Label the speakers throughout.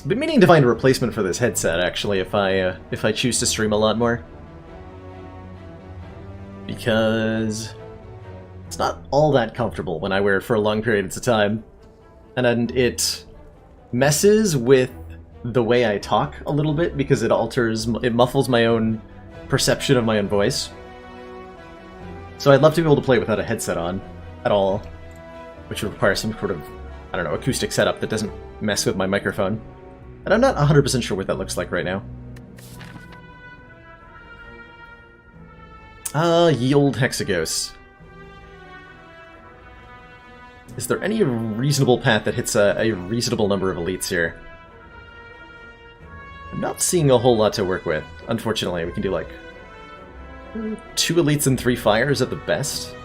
Speaker 1: Been meaning to find a replacement for this headset, actually, if I choose to stream a lot more. Because it's not all that comfortable when I wear it for long periods of time. And it messes with the way I talk a little bit, because it muffles my own perception of my own voice. So I'd love to be able to play without a headset on at all, which would require some sort of, I don't know, acoustic setup that doesn't mess with my microphone. And I'm not 100% sure what that looks like right now. Ye old Hexagos. Is there any reasonable path that hits a reasonable number of elites here? I'm not seeing a whole lot to work with. Unfortunately, we can do like 2 elites and 3 fires at the best.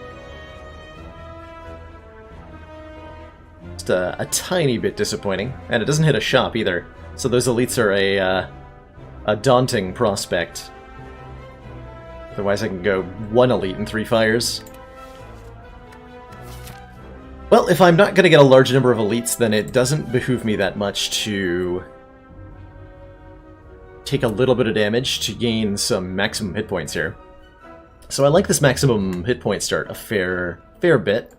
Speaker 1: Just a tiny bit disappointing, and it doesn't hit a shop either. So those elites are a daunting prospect. Otherwise I can go 1 elite and 3 fires. Well, if I'm not going to get a large number of elites, then it doesn't behoove me that much to take a little bit of damage to gain some maximum hit points here. So I like this maximum hit point start a fair bit.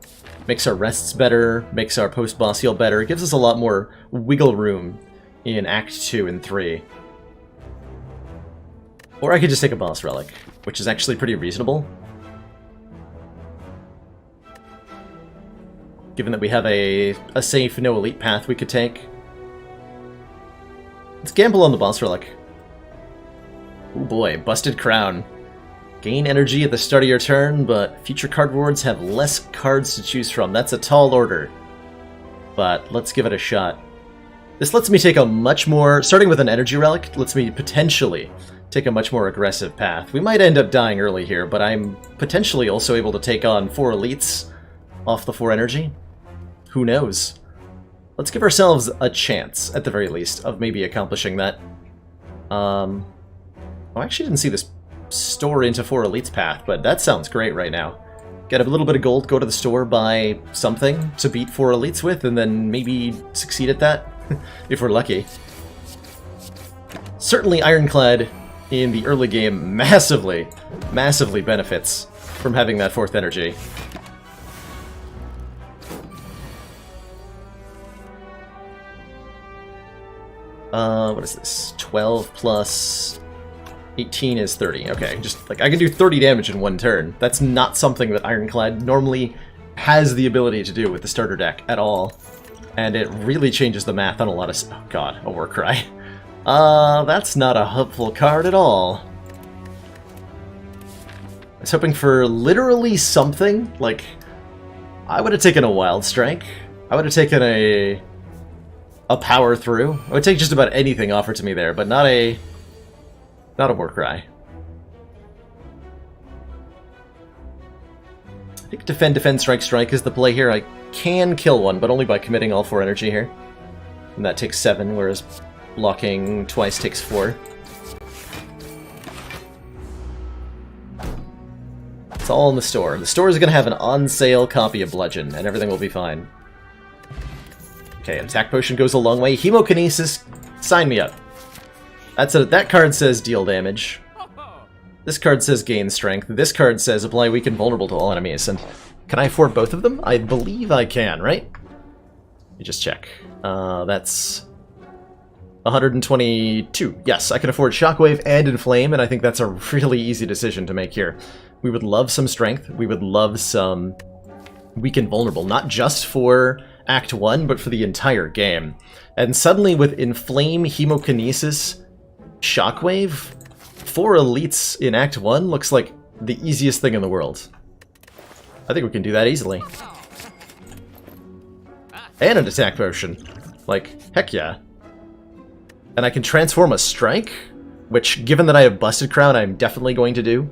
Speaker 1: Makes our rests better, makes our post-boss heal better, it gives us a lot more wiggle room in Act 2 and 3. Or I could just take a boss relic, which is actually pretty reasonable. Given that we have a safe, no elite path we could take. Let's gamble on the boss relic. Oh boy, Busted Crown. Gain energy at the start of your turn, but future card rewards have less cards to choose from. That's a tall order. But let's give it a shot. This lets me take a much more, starting with an energy relic, lets me potentially take a much more aggressive path. We might end up dying early here, but I'm potentially also able to take on 4 elites off the 4 energy. Who knows? Let's give ourselves a chance, at the very least, of maybe accomplishing that. Oh, I actually didn't see this store into 4 elites path, but that sounds great right now. Get a little bit of gold, go to the store, buy something to beat 4 elites with, and then maybe succeed at that, if we're lucky. Certainly Ironclad in the early game massively benefits from having that 4th energy. What is this? 12 plus 18 is 30. Okay, just like I can do 30 damage in 1 turn. That's not something that Ironclad normally has the ability to do with the starter deck at all. And it really changes the math on a lot of... Oh god, a Warcry. That's not a helpful card at all. I was hoping for literally something, like... I would have taken a Wild Strike. I would have taken a Power Through. I would take just about anything offered to me there, but not a Warcry. I think Defend, Defend, Strike, Strike is the play here. I can kill one, but only by committing all 4 energy here. And that takes 7, whereas blocking twice takes 4. It's all in the store. The store is going to have an on-sale copy of Bludgeon, and everything will be fine. Okay, attack potion goes a long way. Hemokinesis, sign me up. That card says deal damage. This card says gain strength. This card says apply weak and vulnerable to all enemies. And can I afford both of them? I believe I can, right? Let me just check. That's 122. Yes, I can afford Shockwave and Inflame, and I think that's a really easy decision to make here. We would love some strength. We would love some weak and vulnerable, not just for Act 1, but for the entire game. And suddenly with Inflame, Hemokinesis, Shockwave, 4 elites in Act 1 looks like the easiest thing in the world. I think we can do that easily. And an attack potion. Like, heck yeah. And I can transform a strike, which, given that I have Busted Crown, I'm definitely going to do.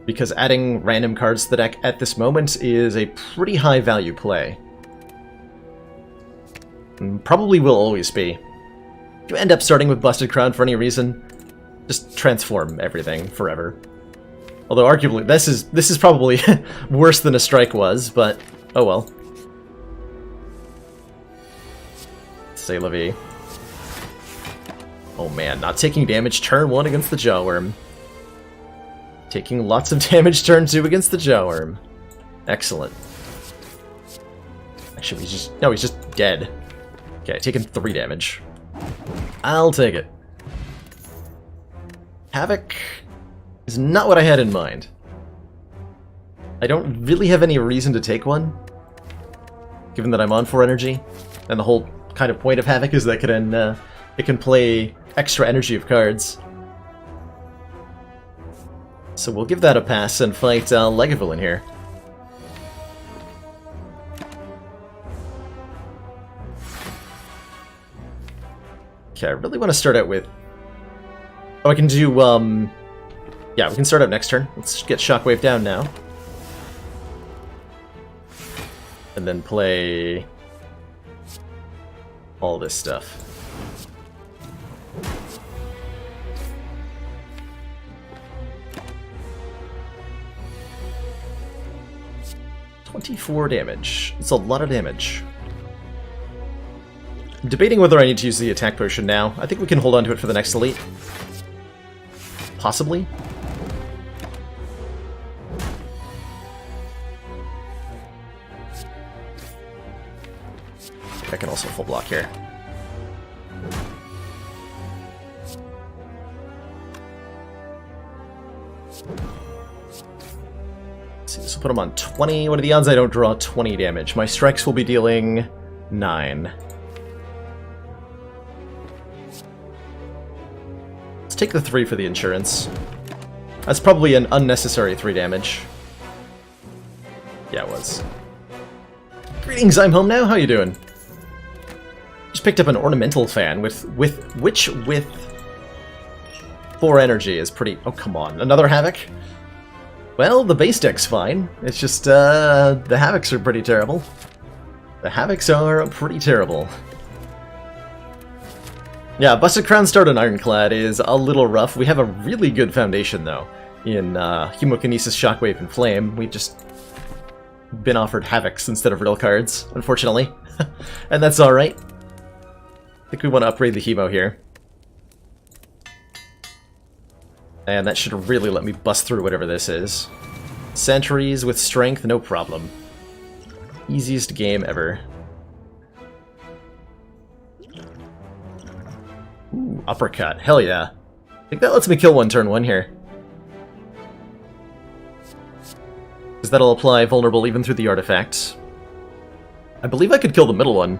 Speaker 1: Because adding random cards to the deck at this moment is a pretty high value play. And probably will always be. If you end up starting with Busted Crown for any reason, just transform everything forever. Although arguably, this is probably worse than a strike was, but oh well. C'est la vie. Oh man, not taking damage turn 1 against the Jawworm. Taking lots of damage turn 2 against the Jawworm. Excellent. Actually, he's just dead. Okay, taking 3 damage. I'll take it. Havoc is not what I had in mind. I don't really have any reason to take one, given that I'm on 4 energy, and the whole kind of point of Havoc is that it can play extra energy of cards. So we'll give that a pass and fight Legaville in here. Okay, I really want to start out with... Oh, I can do, yeah, we can start out next turn. Let's get Shockwave down now. And then play... all this stuff. $24 damage. It's a lot of damage. I'm debating whether I need to use the attack potion now. I think we can hold on to it for the next elite. Possibly. I can also full block here. Let's see, this will put him on 20. What are the odds I don't draw 20 damage? My strikes will be dealing 9. Let's take the 3 for the insurance. That's probably an unnecessary 3 damage. Yeah, it was. Greetings, I'm home now. How you doing? Just picked up an ornamental fan with 4 energy is pretty... Oh, come on. Another Havoc? Well, the base deck's fine. It's just, the Havocs are pretty terrible. The Havocs are pretty terrible. Yeah, Busted Crown start on Ironclad is a little rough. We have a really good foundation, though, in Hemokinesis, Shockwave, and Flame. We've just been offered Havocs instead of real cards, unfortunately. And that's alright. I think we want to upgrade the Hemo here. And that should really let me bust through whatever this is. Sentries with strength, no problem. Easiest game ever. Ooh, uppercut. Hell yeah. I think that lets me kill one turn 1 here. Because that'll apply vulnerable even through the artifact. I believe I could kill the middle one.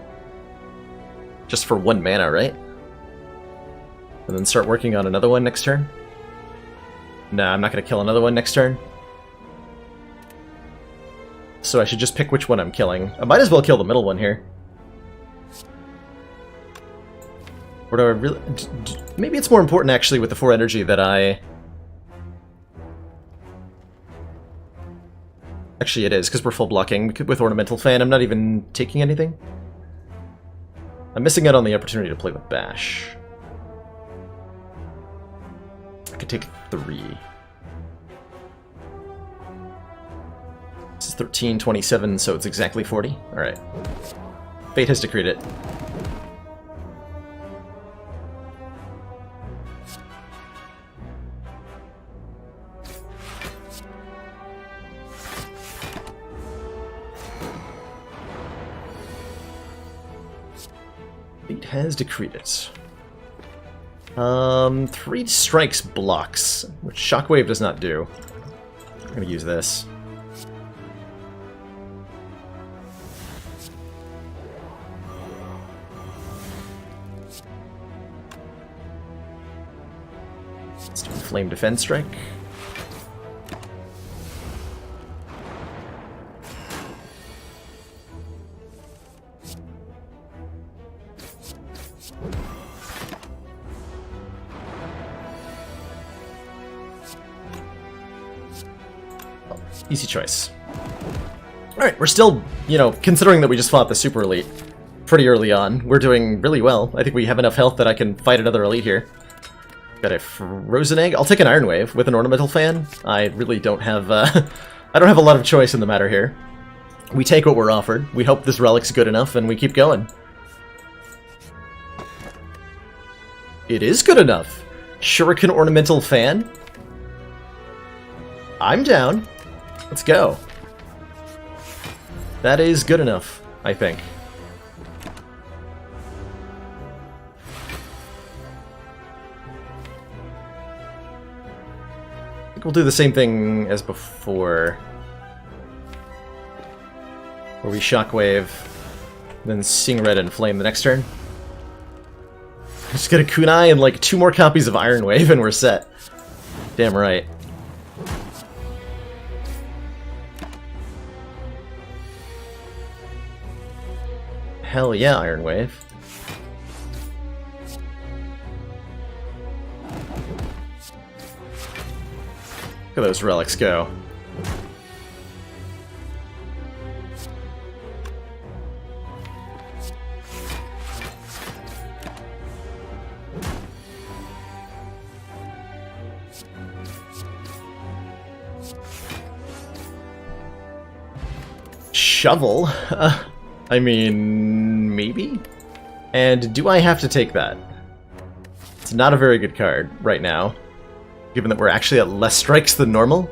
Speaker 1: Just for 1 mana, right? And then start working on another one next turn? Nah, I'm not going to kill another one next turn. So I should just pick which one I'm killing. I might as well kill the middle one here. Or do I really... Maybe it's more important, actually, with the 4 energy that I... Actually, it is, because we're full blocking. With Ornamental Fan, I'm not even taking anything. I'm missing out on the opportunity to play with Bash. I could take 3. This is 13, 27, so it's exactly 40. Alright. Fate has decreed it. Fate has decreed it. 3 strikes blocks, which Shockwave does not do. I'm gonna use this. Let's do a Flame Defense Strike. Easy choice. Alright, we're still, you know, considering that we just fought the Super Elite pretty early on, we're doing really well. I think we have enough health that I can fight another Elite here. Got a Frozen Egg. I'll take an Iron Wave with an Ornamental Fan. I really don't have, I don't have a lot of choice in the matter here. We take what we're offered, we hope this Relic's good enough, and we keep going. It is good enough. Shuriken Ornamental Fan? I'm down. Let's go. That is good enough, I think. I think we'll do the same thing as before. Where we Shockwave, then Sing Red and Flame the next turn. Just get a Kunai and like 2 more copies of Iron Wave and we're set. Damn right. Hell yeah, Iron Wave. Look at those relics go. Shovel? I mean, maybe? And do I have to take that? It's not a very good card right now, given that we're actually at less strikes than normal,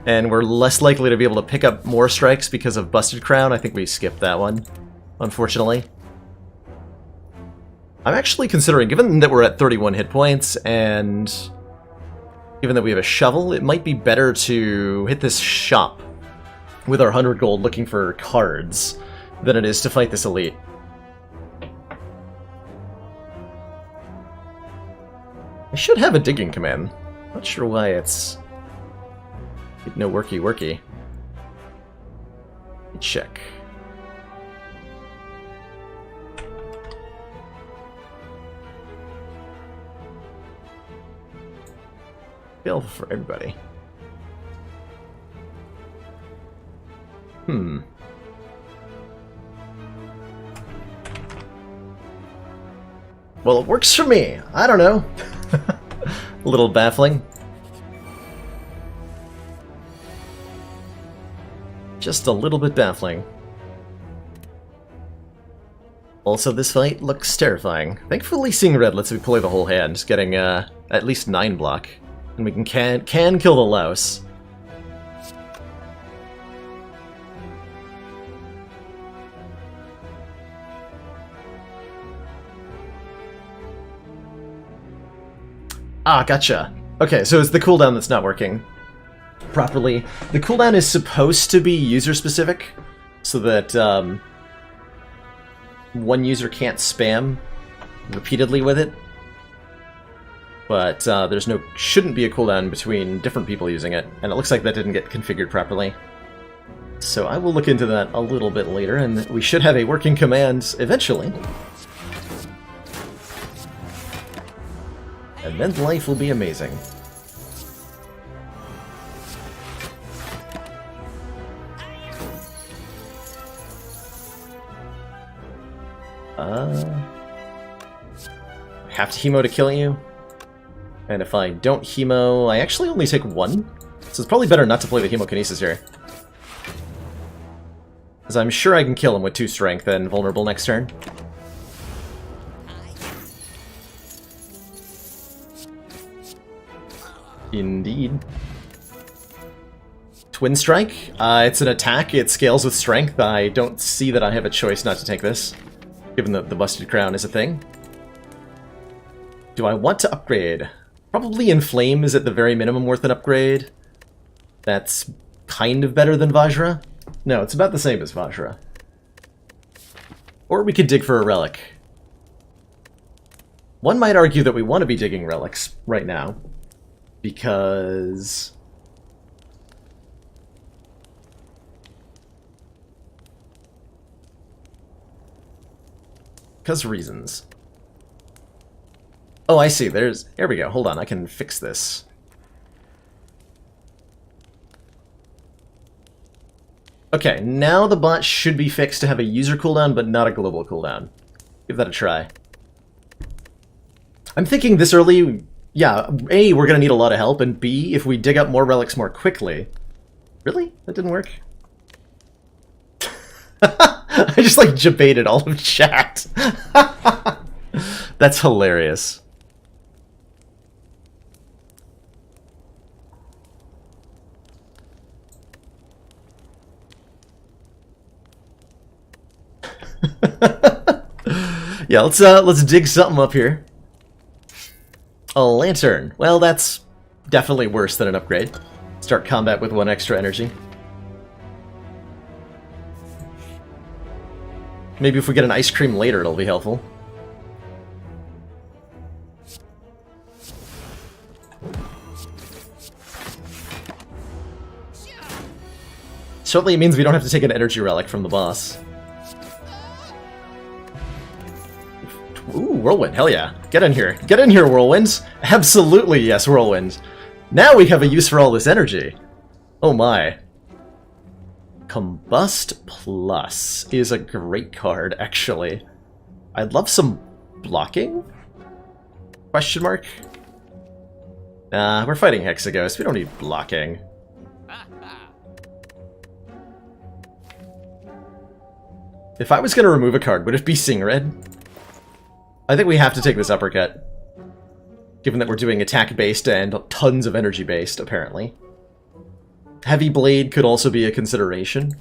Speaker 1: and we're less likely to be able to pick up more strikes because of Busted Crown. I think we skipped that one, unfortunately. I'm actually considering, given that we're at 31 hit points, and given that we have a shovel, it might be better to hit this shop with our 100 gold looking for cards than it is to fight this elite. I should have a digging command. Not sure why it's no worky. Check. Available for everybody. Well, it works for me. I don't know. A little baffling. Just a little bit baffling. Also, this fight looks terrifying. Thankfully, Seeing Red lets me play the whole hand, getting at least 9 block. And we can kill the louse. Ah, gotcha. Okay, so it's the cooldown that's not working properly. The cooldown is supposed to be user-specific, so that one user can't spam repeatedly with it. But shouldn't be a cooldown between different people using it, and it looks like that didn't get configured properly. So I will look into that a little bit later, and we should have a working command eventually. And then life will be amazing. I have to hemo to kill you. And if I don't hemo, I actually only take 1. So it's probably better not to play the hemokinesis here. Because I'm sure I can kill him with 2 strength and vulnerable next turn. Indeed. Twin Strike? It's an attack, it scales with strength. I don't see that I have a choice not to take this, given that the Busted Crown is a thing. Do I want to upgrade? Probably Inflame is at the very minimum worth an upgrade. That's kind of better than Vajra. No, it's about the same as Vajra. Or we could dig for a relic. One might argue that we want to be digging relics right now, because reasons. Oh, I see. There we go. Hold on, I can fix this. Okay, now the bot should be fixed to have a user cooldown, but not a global cooldown. Give that a try. I'm thinking this early, yeah, A, we're gonna need a lot of help, and B, if we dig up more relics more quickly... Really? That didn't work? I just, like, debated all of chat. That's hilarious. Yeah, let's dig something up here. A lantern. Well, that's definitely worse than an upgrade. Start combat with 1 extra energy. Maybe if we get an ice cream later, it'll be helpful. Certainly it means we don't have to take an energy relic from the boss. Ooh, Whirlwind, hell yeah. Get in here. Get in here, Whirlwind. Absolutely, yes, Whirlwind. Now we have a use for all this energy. Oh my. Combust Plus is a great card, actually. I'd love some blocking? Question mark? Nah, we're fighting Hexaghost. We don't need blocking. If I was going to remove a card, would it be Seeing Red? I think we have to take this uppercut. Given that we're doing attack-based and tons of energy-based, apparently. Heavy Blade could also be a consideration.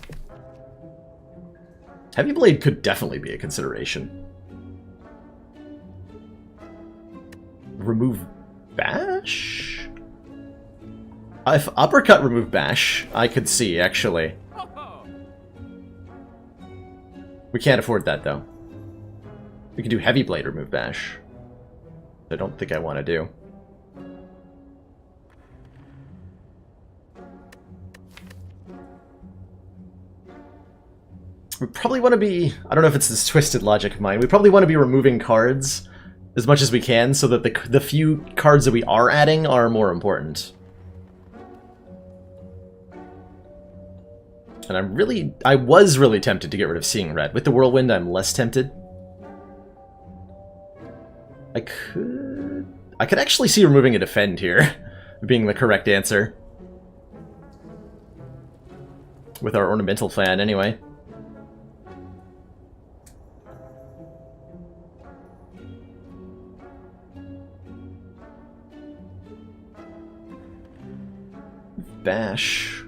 Speaker 1: Heavy Blade could definitely be a consideration. Remove Bash? If uppercut remove Bash, I could see, actually. We can't afford that, though. We can do Heavy Blade remove Bash. I don't think I want to do. We probably want to be... I don't know if it's this twisted logic of mine. We probably want to be removing cards as much as we can so that the few cards that we are adding are more important. And I was really tempted to get rid of Seeing Red. With the Whirlwind, I'm less tempted. I could actually see removing a Defend here, being the correct answer. With our Ornamental Fan, anyway. Bash.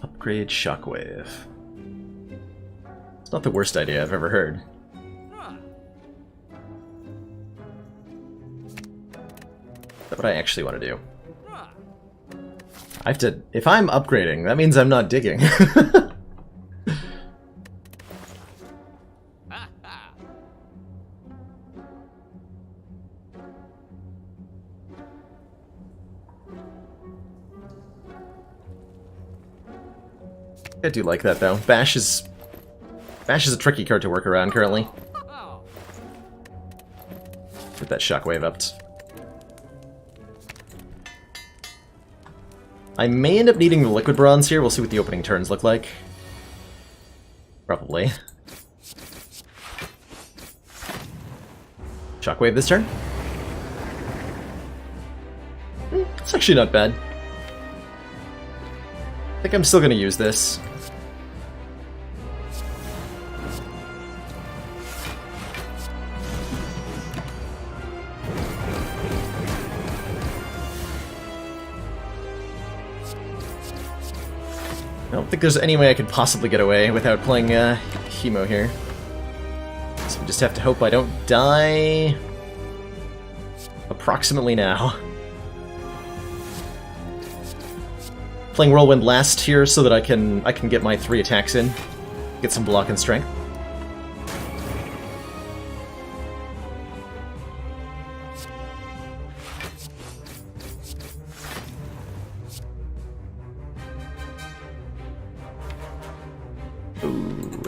Speaker 1: Upgrade Shockwave. It's not the worst idea I've ever heard. That's what I actually want to do. I have to... If I'm upgrading, that means I'm not digging. I do like that, though. Bash is a tricky card to work around currently. Get that Shockwave up. I may end up needing the Liquid Bronze here. We'll see what the opening turns look like. Probably. Shockwave this turn. It's actually not bad. I think I'm still going to use this. I don't think there's any way I could possibly get away without playing Hemo here. So we just have to hope I don't die approximately now. Playing Whirlwind last here so that I can get my 3 attacks in. Get some block and strength. Ooh.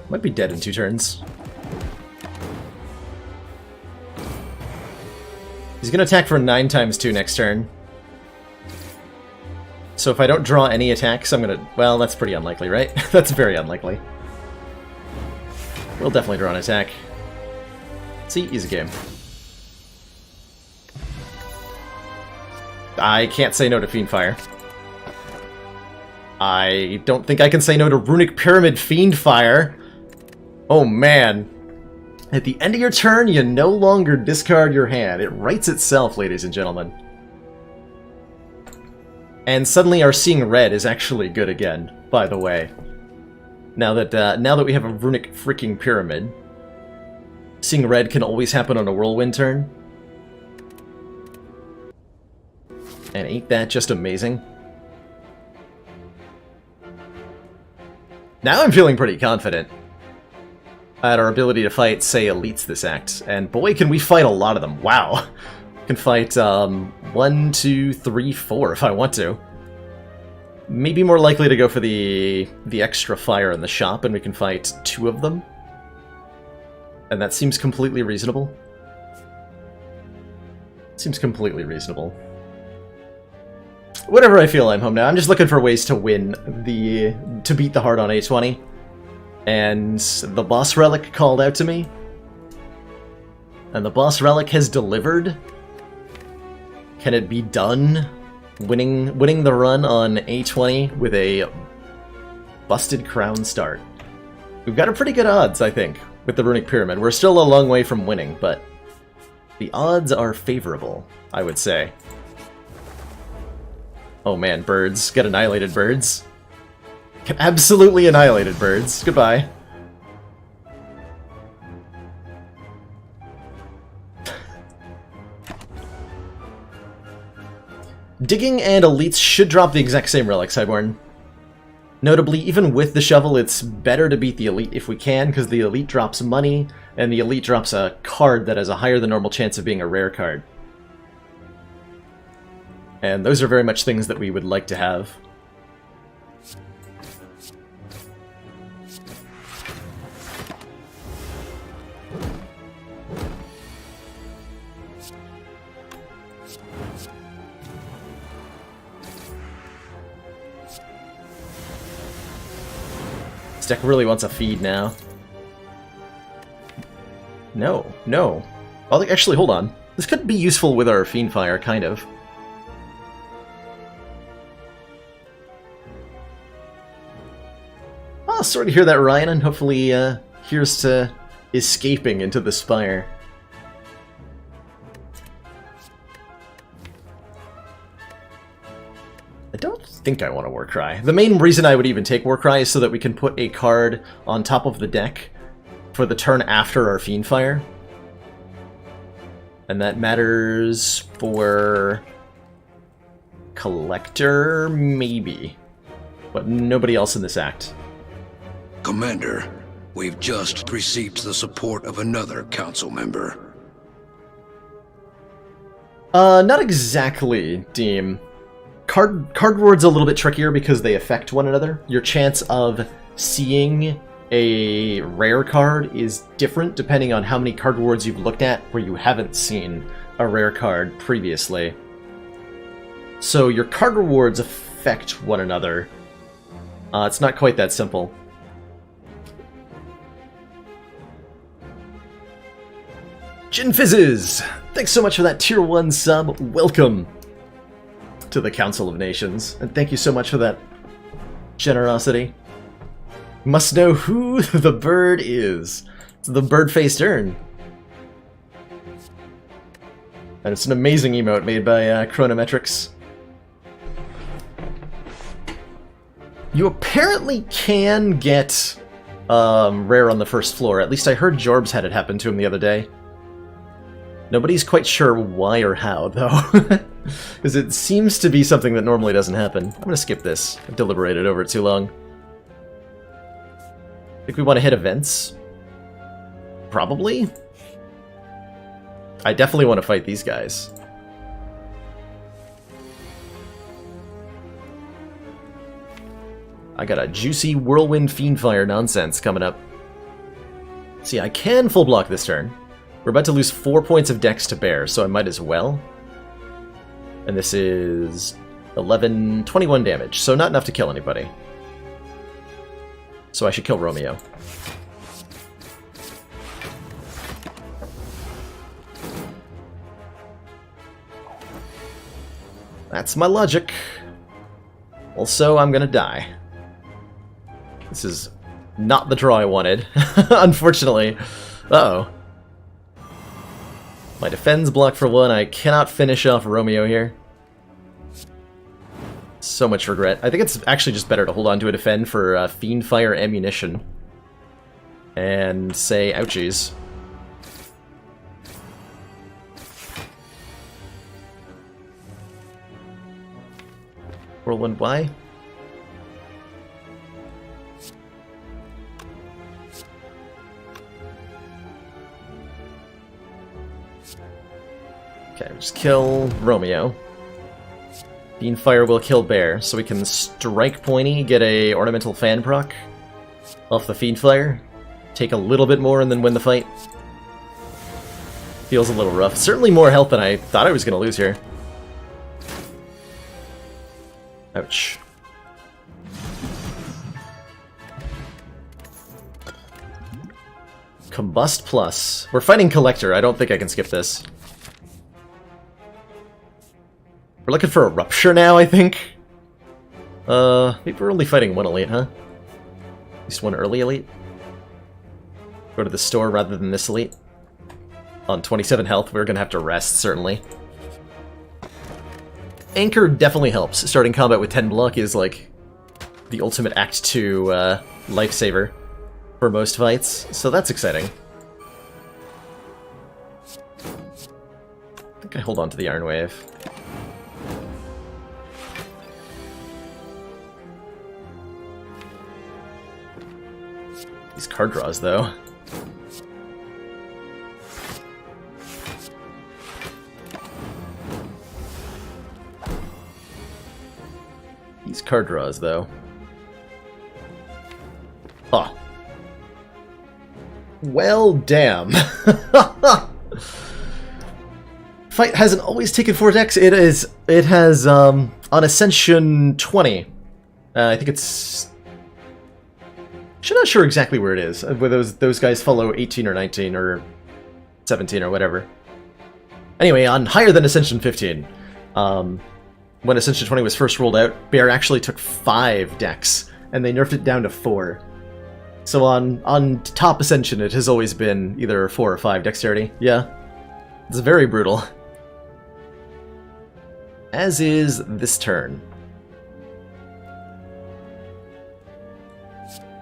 Speaker 1: Might be dead in 2 turns. He's gonna attack for 9 times 2 next turn. So if I don't draw any attacks, I'm gonna... Well, that's pretty unlikely, right? That's very unlikely. We'll definitely draw an attack. See, easy game. I can't say no to Fiendfire. I don't think I can say no to Runic Pyramid Fiendfire. Oh man. At the end of your turn, you no longer discard your hand. It writes itself, ladies and gentlemen. And suddenly our Seeing Red is actually good again, by the way. Now that we have a runic freaking pyramid, seeing red can always happen on a whirlwind turn. And ain't that just amazing? Now I'm feeling pretty confident at our ability to fight, say, elites this act. And boy, can we fight a lot of them. Wow. Can fight 1, 2, 3, 4 if I want to. Maybe more likely to go for the extra fire in the shop, and we can fight 2 of them. And that seems completely reasonable. Seems completely reasonable. Whatever I feel, I'm home now. I'm just looking for ways to win to beat the hard on A20. And the boss relic called out to me. And the boss relic has delivered. Can it be done? Winning the run on A20 with a busted crown start. We've got a pretty good odds, I think, with the runic pyramid. We're still a long way from winning, but the odds are favorable, I would say. Oh man, birds. Get annihilated, birds. Get absolutely annihilated, birds. Goodbye. Digging and elites should drop the exact same relic, Cyborn. Notably, even with the shovel, it's better to beat the elite if we can, because the elite drops money, and the elite drops a card that has a higher than normal chance of being a rare card. And those are very much things that we would like to have. This deck really wants a feed now. No, no. Oh, actually, hold on. This could be useful with our Fiendfire, kind of. Oh, sorry to hear that, Ryan, and hopefully here's to escaping into the Spire. I don't think I want a Warcry. The main reason I would even take Warcry is so that we can put a card on top of the deck for the turn after our Fiendfire. And that matters for Collector, maybe. But nobody else in this act.
Speaker 2: Commander, we've just received the support of another council member.
Speaker 1: Not exactly, Deem. Card ward's a little bit trickier because they affect one another. Your chance of seeing a rare card is different depending on how many card wards you've looked at where you haven't seen a rare card previously. So your card rewards affect one another. It's not quite that simple. Gin Fizzes! Thanks so much for that tier 1 sub. Welcome to the Council of Nations. And thank you so much for that generosity. Must know who the bird is. It's the bird-faced urn. And it's an amazing emote made by Chronometrics. You apparently can get rare on the first floor. At least I heard Jorbs had it happen to him the other day. Nobody's quite sure why or how, though. Because it seems to be something that normally doesn't happen. I'm gonna skip this. I've deliberated over it too long. Think we want to hit events? Probably? I definitely want to fight these guys. I got a juicy Whirlwind Fiendfire nonsense coming up. See, I can full block this turn. We're about to lose 4 points of dex to bear, so I might as well. And this is 11, 21 damage, so not enough to kill anybody. So I should kill Romeo. That's my logic. Also, I'm gonna die. This is not the draw I wanted, unfortunately. Uh-oh. My defense block for 1. I cannot finish off Romeo here. So much regret. I think it's actually just better to hold on to a defend for Fiend Fire ammunition. And say ouchies. Whirlwind Y. Okay, just kill Romeo. Fiend Fire will kill Bear, so we can strike Pointy, get a Ornamental Fan proc off the Fiend Fire, take a little bit more, and then win the fight. Feels a little rough. Certainly more health than I thought I was going to lose here. Ouch. Combust Plus. We're fighting Collector. I don't think I can skip this. We're looking for a Rupture now, I think. Maybe we're only fighting one elite, huh? At least one early elite. Go to the store rather than this elite. On 27 health, we're gonna have to rest, certainly. Anchor definitely helps. Starting combat with 10 block is like the ultimate Act 2 lifesaver for most fights, so that's exciting. I think I hold on to the Iron Wave. These card draws, though. These card draws, though. Oh. Well, damn. Fight hasn't always taken 4 decks. It has, on Ascension 20. I think it's... I'm not sure exactly where it is. Where those guys follow 18 or 19 or 17 or whatever. Anyway, on higher than Ascension 15, when Ascension 20 was first rolled out, Bear actually took 5 decks, and they nerfed it down to 4. So on top Ascension, it has always been either 4 or 5 dexterity. Yeah, it's very brutal. As is this turn.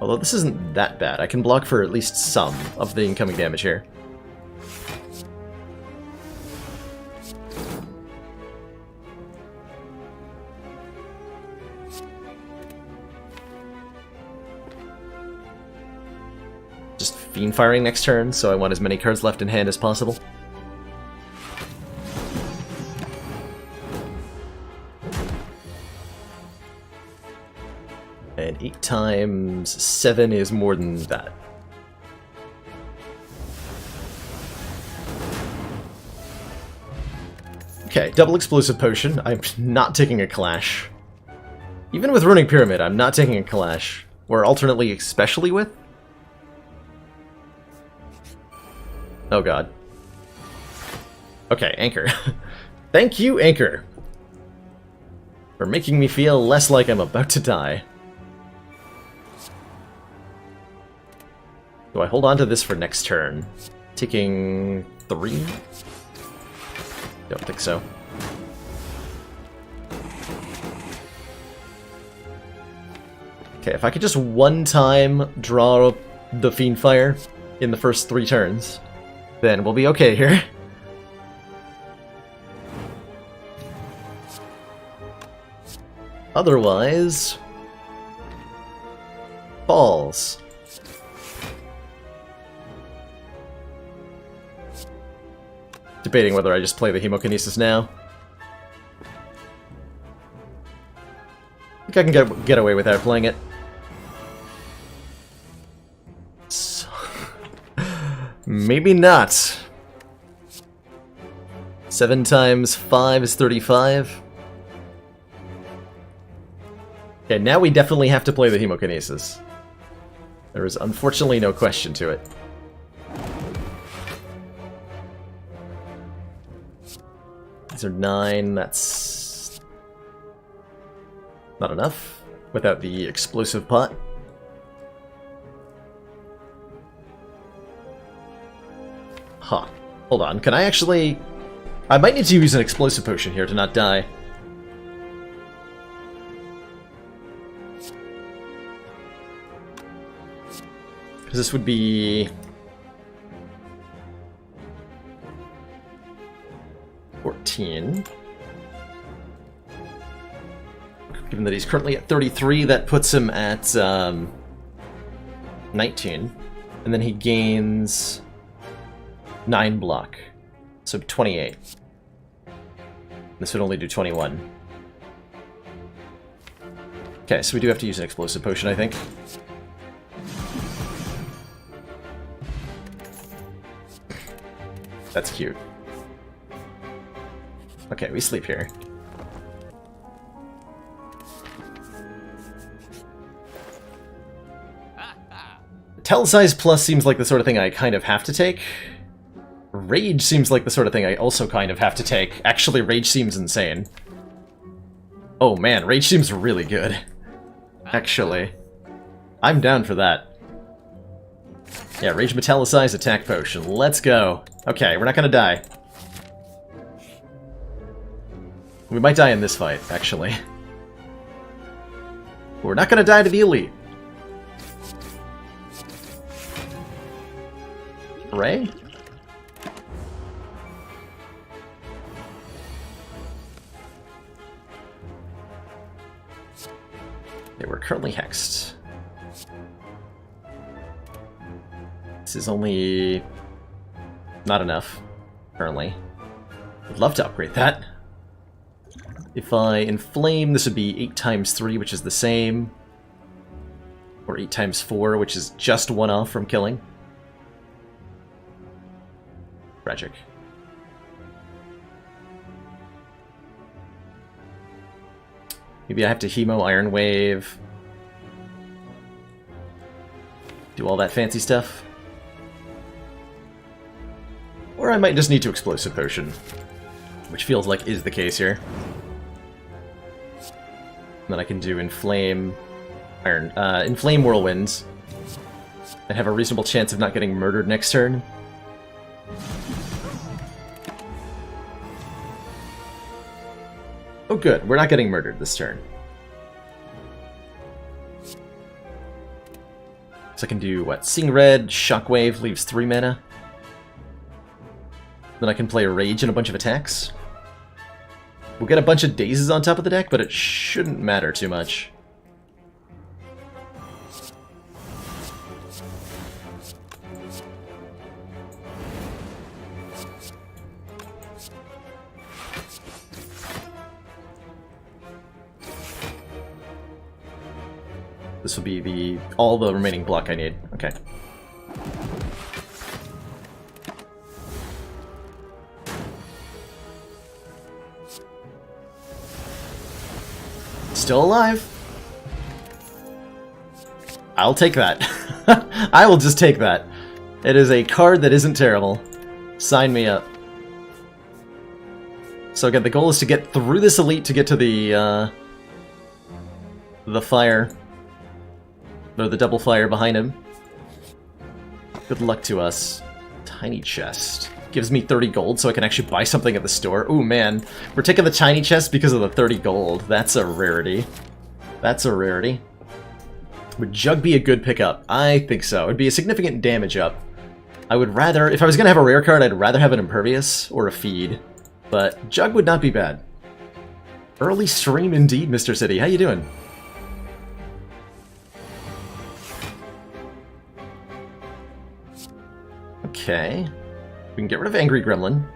Speaker 1: Although this isn't that bad. I can block for at least some of the incoming damage here. Just Fiend Firing next turn, so I want as many cards left in hand as possible. And 8 times 7 is more than that. Okay, double explosive potion. I'm not taking a clash. Even with Runic Pyramid, I'm not taking a clash. Or alternately, especially with? Oh god. Okay, Anchor. Thank you, Anchor, for making me feel less like I'm about to die. Do I hold on to this for next turn? Taking 3? Don't think so. Okay, if I could just one time draw the Fiend Fire in the first 3 turns, then we'll be okay here. Otherwise... balls. Debating whether I just play the Hemokinesis now. I think I can get away without playing it. So, maybe not. 7 times 5 is 35. Okay, now we definitely have to play the Hemokinesis. There is unfortunately no question to it. These are 9, that's not enough without the explosive pot. Huh. Hold on, can I actually... I might need to use an explosive potion here to not die. Because this would be 14. Given that he's currently at 33, that puts him at 19. And then he gains 9 block. So 28. This would only do 21. Okay, so we do have to use an explosive potion, I think. That's cute. Okay, we sleep here. Telesize Plus seems like the sort of thing I kind of have to take. Rage seems like the sort of thing I also kind of have to take. Actually, Rage seems insane. Oh man, Rage seems really good. Actually. I'm down for that. Yeah, Rage Metallicize Attack Potion. Let's go. Okay, we're not gonna die. We might die in this fight, actually. We're not gonna die to the Elite. Ray? Okay, we're currently hexed. This is only not enough, currently. I'd love to upgrade that. If I inflame, this would be 8 times 3, which is the same. Or 8 times 4, which is just 1 off from killing. Tragic. Maybe I have to Hemo Iron Wave. Do all that fancy stuff. Or I might just need to Explosive Potion. Which feels like is the case here. And then I can do Inflame Inflame Whirlwinds. And have a reasonable chance of not getting murdered next turn. Oh good, we're not getting murdered this turn. So I can do, what, Sing Red, Shockwave, leaves 3 mana. Then I can play Rage and a bunch of attacks. We'll get a bunch of Dazes on top of the deck, but it shouldn't matter too much. This will be all the remaining block I need. Okay. Still alive. I'll take that. I will just take that. It is a card that isn't terrible. Sign me up. So again, the goal is to get through this Elite to get to the fire. Or the double fire behind him. Good luck to us. Tiny chest. Gives me 30 gold so I can actually buy something at the store. Ooh man, we're taking the tiny chest because of the 30 gold. That's a rarity. That's a rarity. Would Jug be a good pickup? I think so. It'd be a significant damage up. I would rather, if I was going to have a rare card, I'd rather have an Impervious or a Feed. But Jug would not be bad. Early stream indeed, Mr. City. How you doing? Okay. We can get rid of Angry Gremlin.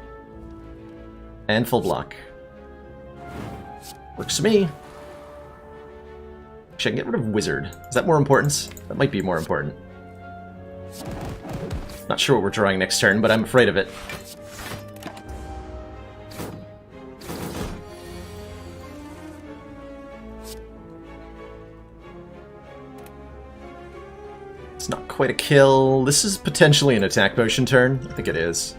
Speaker 1: And full block. Works to me. Actually, I can get rid of Wizard. Is that more important? That might be more important. Not sure what we're drawing next turn, but I'm afraid of it. It's not quite a kill. This is potentially an attack potion turn. I think it is.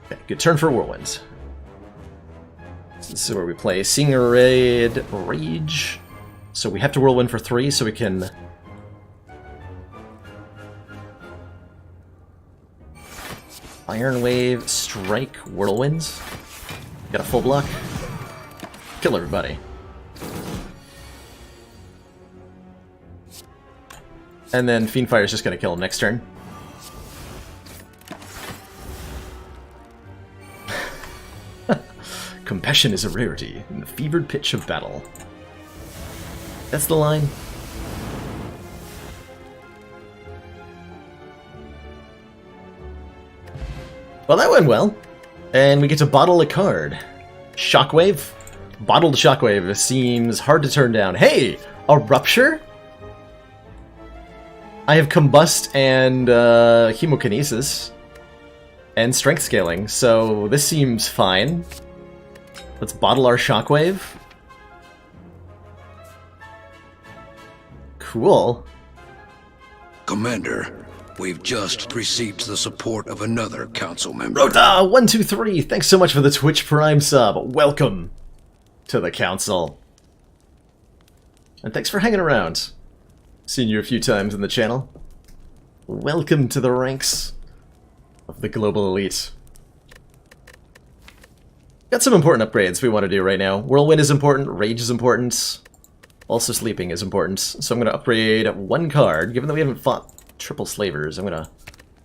Speaker 1: Okay, good turn for Whirlwinds. This is where we play Sing Red Rage. So we have to Whirlwind for 3 so we can Iron Wave, Strike, Whirlwinds. Got a full block. Kill everybody. And then Fiendfire is just going to kill him next turn. Compassion is a rarity in the fevered pitch of battle. That's the line. Well, that went well. And we get to bottle a card. Shockwave. Bottled Shockwave seems hard to turn down. Hey! A Rupture? I have Combust and Hemokinesis. And Strength Scaling, so this seems fine. Let's bottle our Shockwave. Cool.
Speaker 2: Commander, we've just received the support of another council member.
Speaker 1: Rota123, thanks so much for the Twitch Prime sub. Welcome to the council. And thanks for hanging around. Seen you a few times in the channel. Welcome to the ranks of the global elite. Got some important upgrades we want to do right now. Whirlwind is important, Rage is important, also Sleeping is important. So I'm going to upgrade one card. Given that we haven't fought triple slavers, I'm going to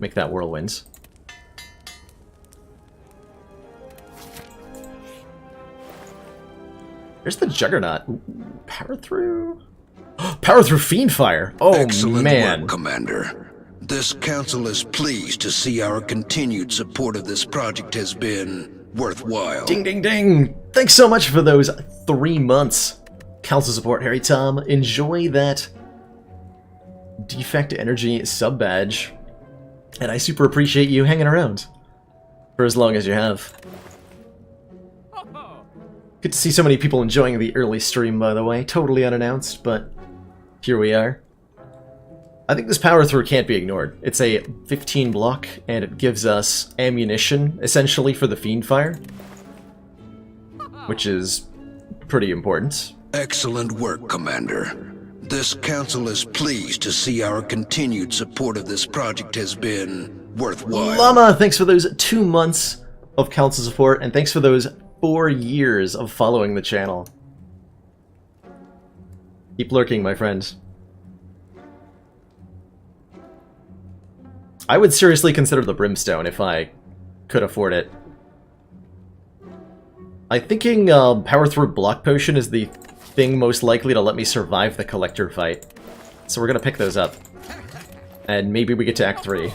Speaker 1: make that Whirlwind. There's the Juggernaut. Ooh, power through? Power through Fiendfire! Oh,
Speaker 2: Excellent
Speaker 1: man.
Speaker 2: work, Commander. This council is pleased to see our continued support of this project has been worthwhile.
Speaker 1: Ding, ding, ding! Thanks so much for those 3 months. Council support, Harry Tom. Enjoy that Defect Energy sub badge. And I super appreciate you hanging around for as long as you have. Good to see so many people enjoying the early stream, by the way. Totally unannounced, but here we are. I think this power through can't be ignored. It's a 15 block, and it gives us ammunition, essentially, for the Fiendfire, which is pretty important.
Speaker 2: Excellent work, Commander. This council is pleased to see our continued support of this project has been worthwhile.
Speaker 1: Llama, thanks for those 2 months of council support, and thanks for those 4 years of following the channel. Keep lurking, my friend. I would seriously consider the Brimstone if I could afford it. I'm thinking Power Through Block Potion is the thing most likely to let me survive the Collector fight. So we're gonna pick those up. And maybe we get to Act 3.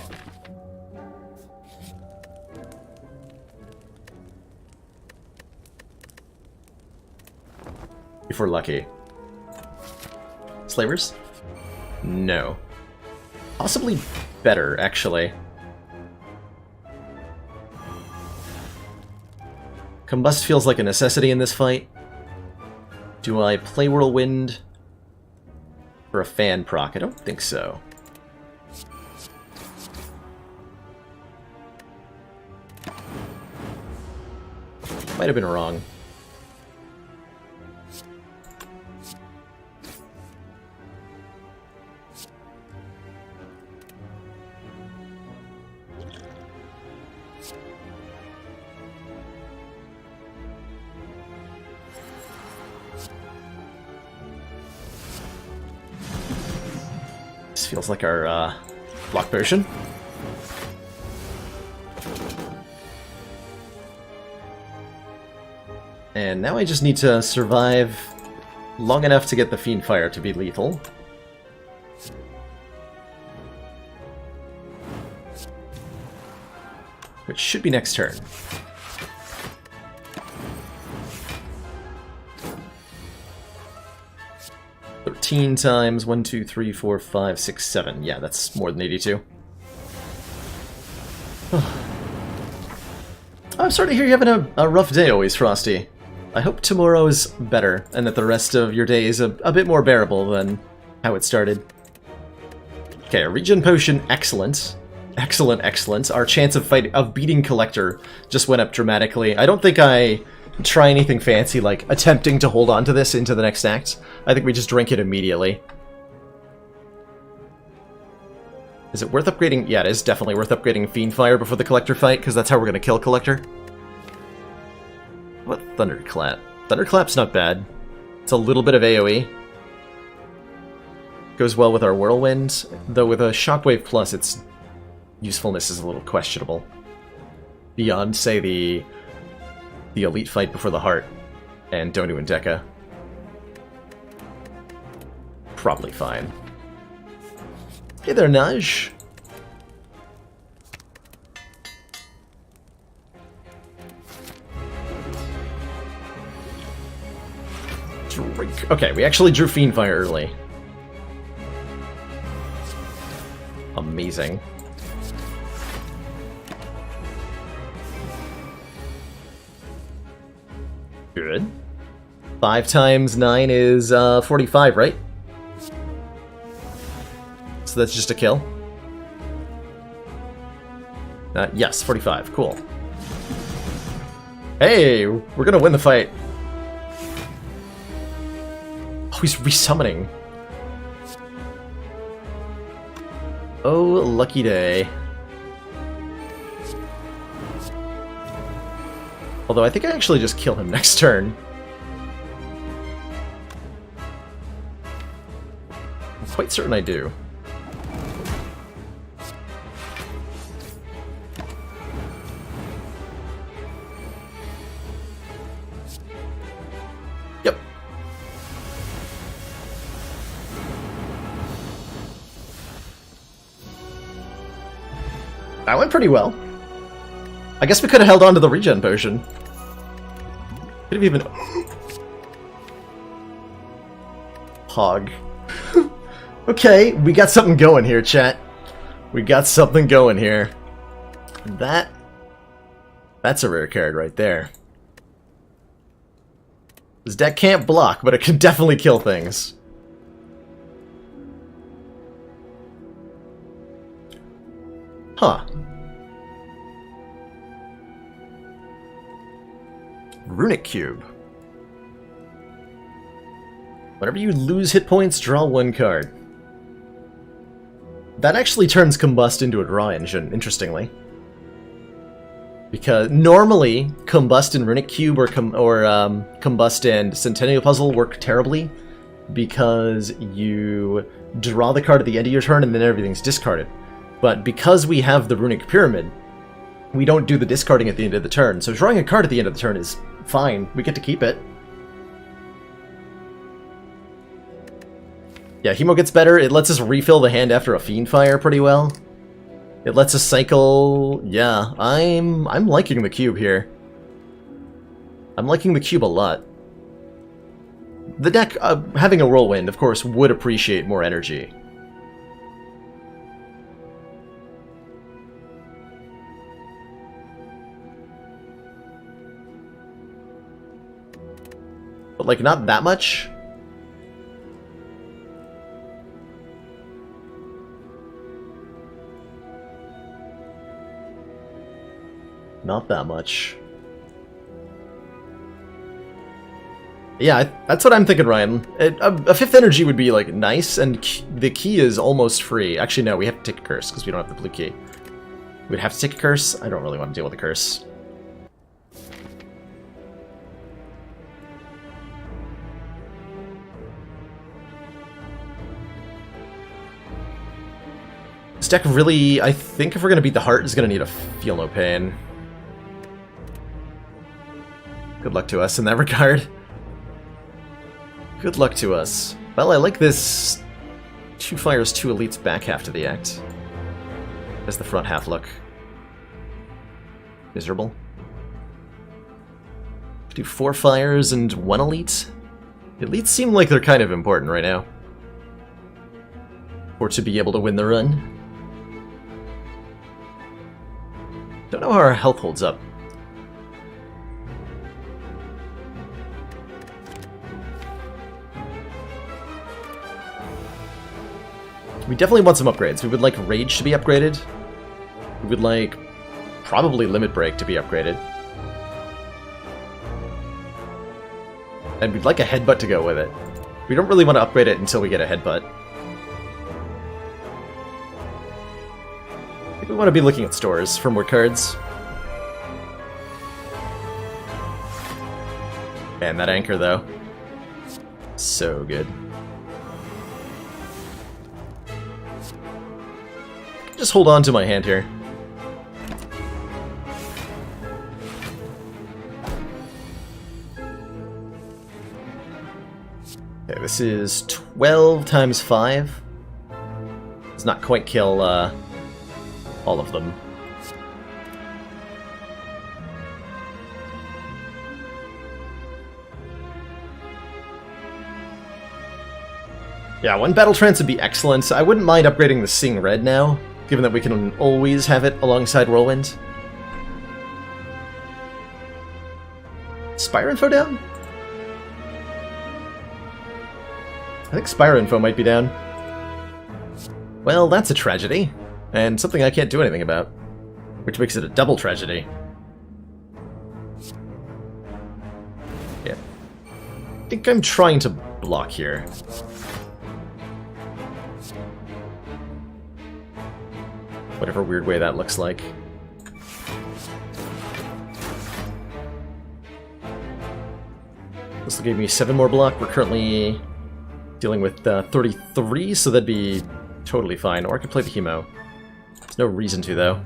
Speaker 1: If we're lucky. Slavers? No. Possibly better, actually. Combust feels like a necessity in this fight. Do I play Whirlwind for a fan proc? I don't think so. Might have been wrong. Feels like our block potion. And now I just need to survive long enough to get the Fiendfire to be lethal. Which should be next turn. Times 1, 2, 3, 4, 5, 6, 7. Yeah, that's more than 82. I'm sorry to hear you're having a rough day always, Frosty. I hope tomorrow's better, and that the rest of your day is a bit more bearable than how it started. Okay, a regen potion, excellent. Excellent, excellent. Our chance of beating Collector just went up dramatically. I don't think I try anything fancy like attempting to hold on to this into the next act. I think we just drink it immediately. Is it worth upgrading? Yeah, it is definitely worth upgrading Fiendfire before the Collector fight, because that's how we're going to kill Collector. What Thunderclap? Thunderclap's not bad. It's a little bit of AoE. Goes well with our Whirlwind, though with a Shockwave Plus, its usefulness is a little questionable. Beyond, say, the Elite fight before the Heart, and Donu and Deca. Probably fine. Hey there, Naj. Drink. Okay, we actually drew Fiendfire early. Amazing. Good. 5 times 9 is 45, right? So that's just a kill. Yes, 45. Cool. Hey, we're gonna win the fight. Oh, he's resummoning. Oh, lucky day. Although I think I actually just kill him next turn. I'm quite certain I do. Yep. That went pretty well. I guess we could have held on to the regen potion. Could have even... Hog. Okay, we got something going here, chat. We got something going here. That's a rare card right there. This deck can't block, but it can definitely kill things. Huh. Runic Cube. Whenever you lose hit points, draw 1 card. That actually turns Combust into a draw engine, interestingly. Because normally, Combust and Runic Cube or Combust and Centennial Puzzle work terribly because you draw the card at the end of your turn and then everything's discarded. But because we have the Runic Pyramid, we don't do the discarding at the end of the turn, so drawing a card at the end of the turn is fine. We get to keep it. Yeah, Hemo gets better. It lets us refill the hand after a Fiendfire pretty well. It lets us cycle... Yeah, I'm liking the cube here. I'm liking the cube a lot. The deck, having a Whirlwind, of course, would appreciate more energy. But, like, not that much. Not that much. Yeah, that's what I'm thinking, Ryan. A 5th energy would be, like, nice, and the key is almost free. Actually, no, we have to take a curse, because we don't have the blue key. We'd have to take a curse? I don't really want to deal with a curse. This deck really, I think if we're going to beat the Heart, is going to need a Feel No Pain. Good luck to us in that regard. Good luck to us. Well, I like this 2 fires, 2 elites back half to the act. As the front half look miserable. Do 4 fires and 1 elite. Elites seem like they're kind of important right now. Or to be able to win the run. Don't know how our health holds up. We definitely want some upgrades. We would like Rage to be upgraded. We would like probably Limit Break to be upgraded. And we'd like a Headbutt to go with it. We don't really want to upgrade it until we get a Headbutt. think we want to be looking at stores for more cards. Man, that anchor, though. So good. Just hold on to my hand here. Okay, this is 12 times 5. Does not quite kill all of them. Yeah, one battle trance would be excellent. I wouldn't mind upgrading the Sing Red now, given that we can always have it alongside Whirlwind. Spire Info down? I think Spire Info might be down. Well, that's a tragedy, and something I can't do anything about, which makes it a double tragedy. Yeah. I think I'm trying to block here. Whatever weird way that looks like. This gave me 7 more block. We're currently dealing with 33, so that'd be totally fine. Or I could play the Hemo. There's no reason to, though.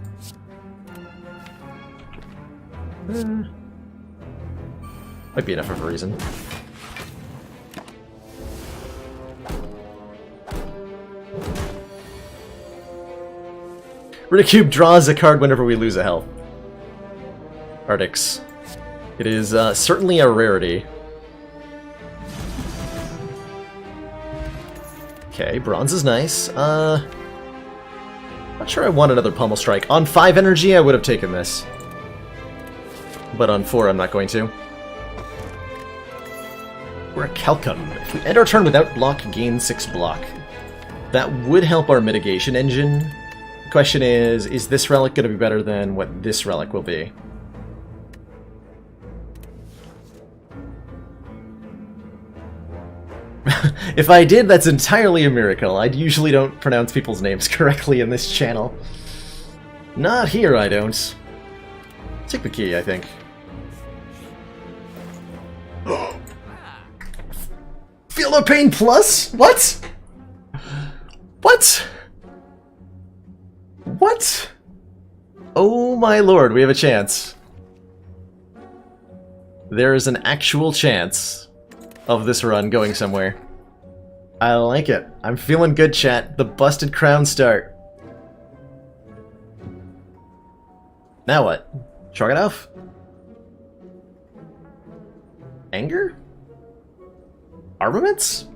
Speaker 1: Might be enough of a reason. Ridicube draws a card whenever we lose a health. Arctics. It is certainly a rarity. Okay, bronze is nice. Not sure I want another Pummel Strike. On 5 energy, I would have taken this. But on 4, I'm not going to. We're a Calcum. If we end our turn without block, gain 6 block. That would help our mitigation engine. The question is this relic going to be better than what this relic will be? If I did, that's entirely a miracle. I usually don't pronounce people's names correctly in this channel. Not here, I don't. Take the key, I think. Feel no pain plus? What? What? What? Oh my lord, we have a chance. There is an actual chance of this run going somewhere. I like it. I'm feeling good, chat. The busted crown start. Now what? Shrug it off? Anger? Armaments?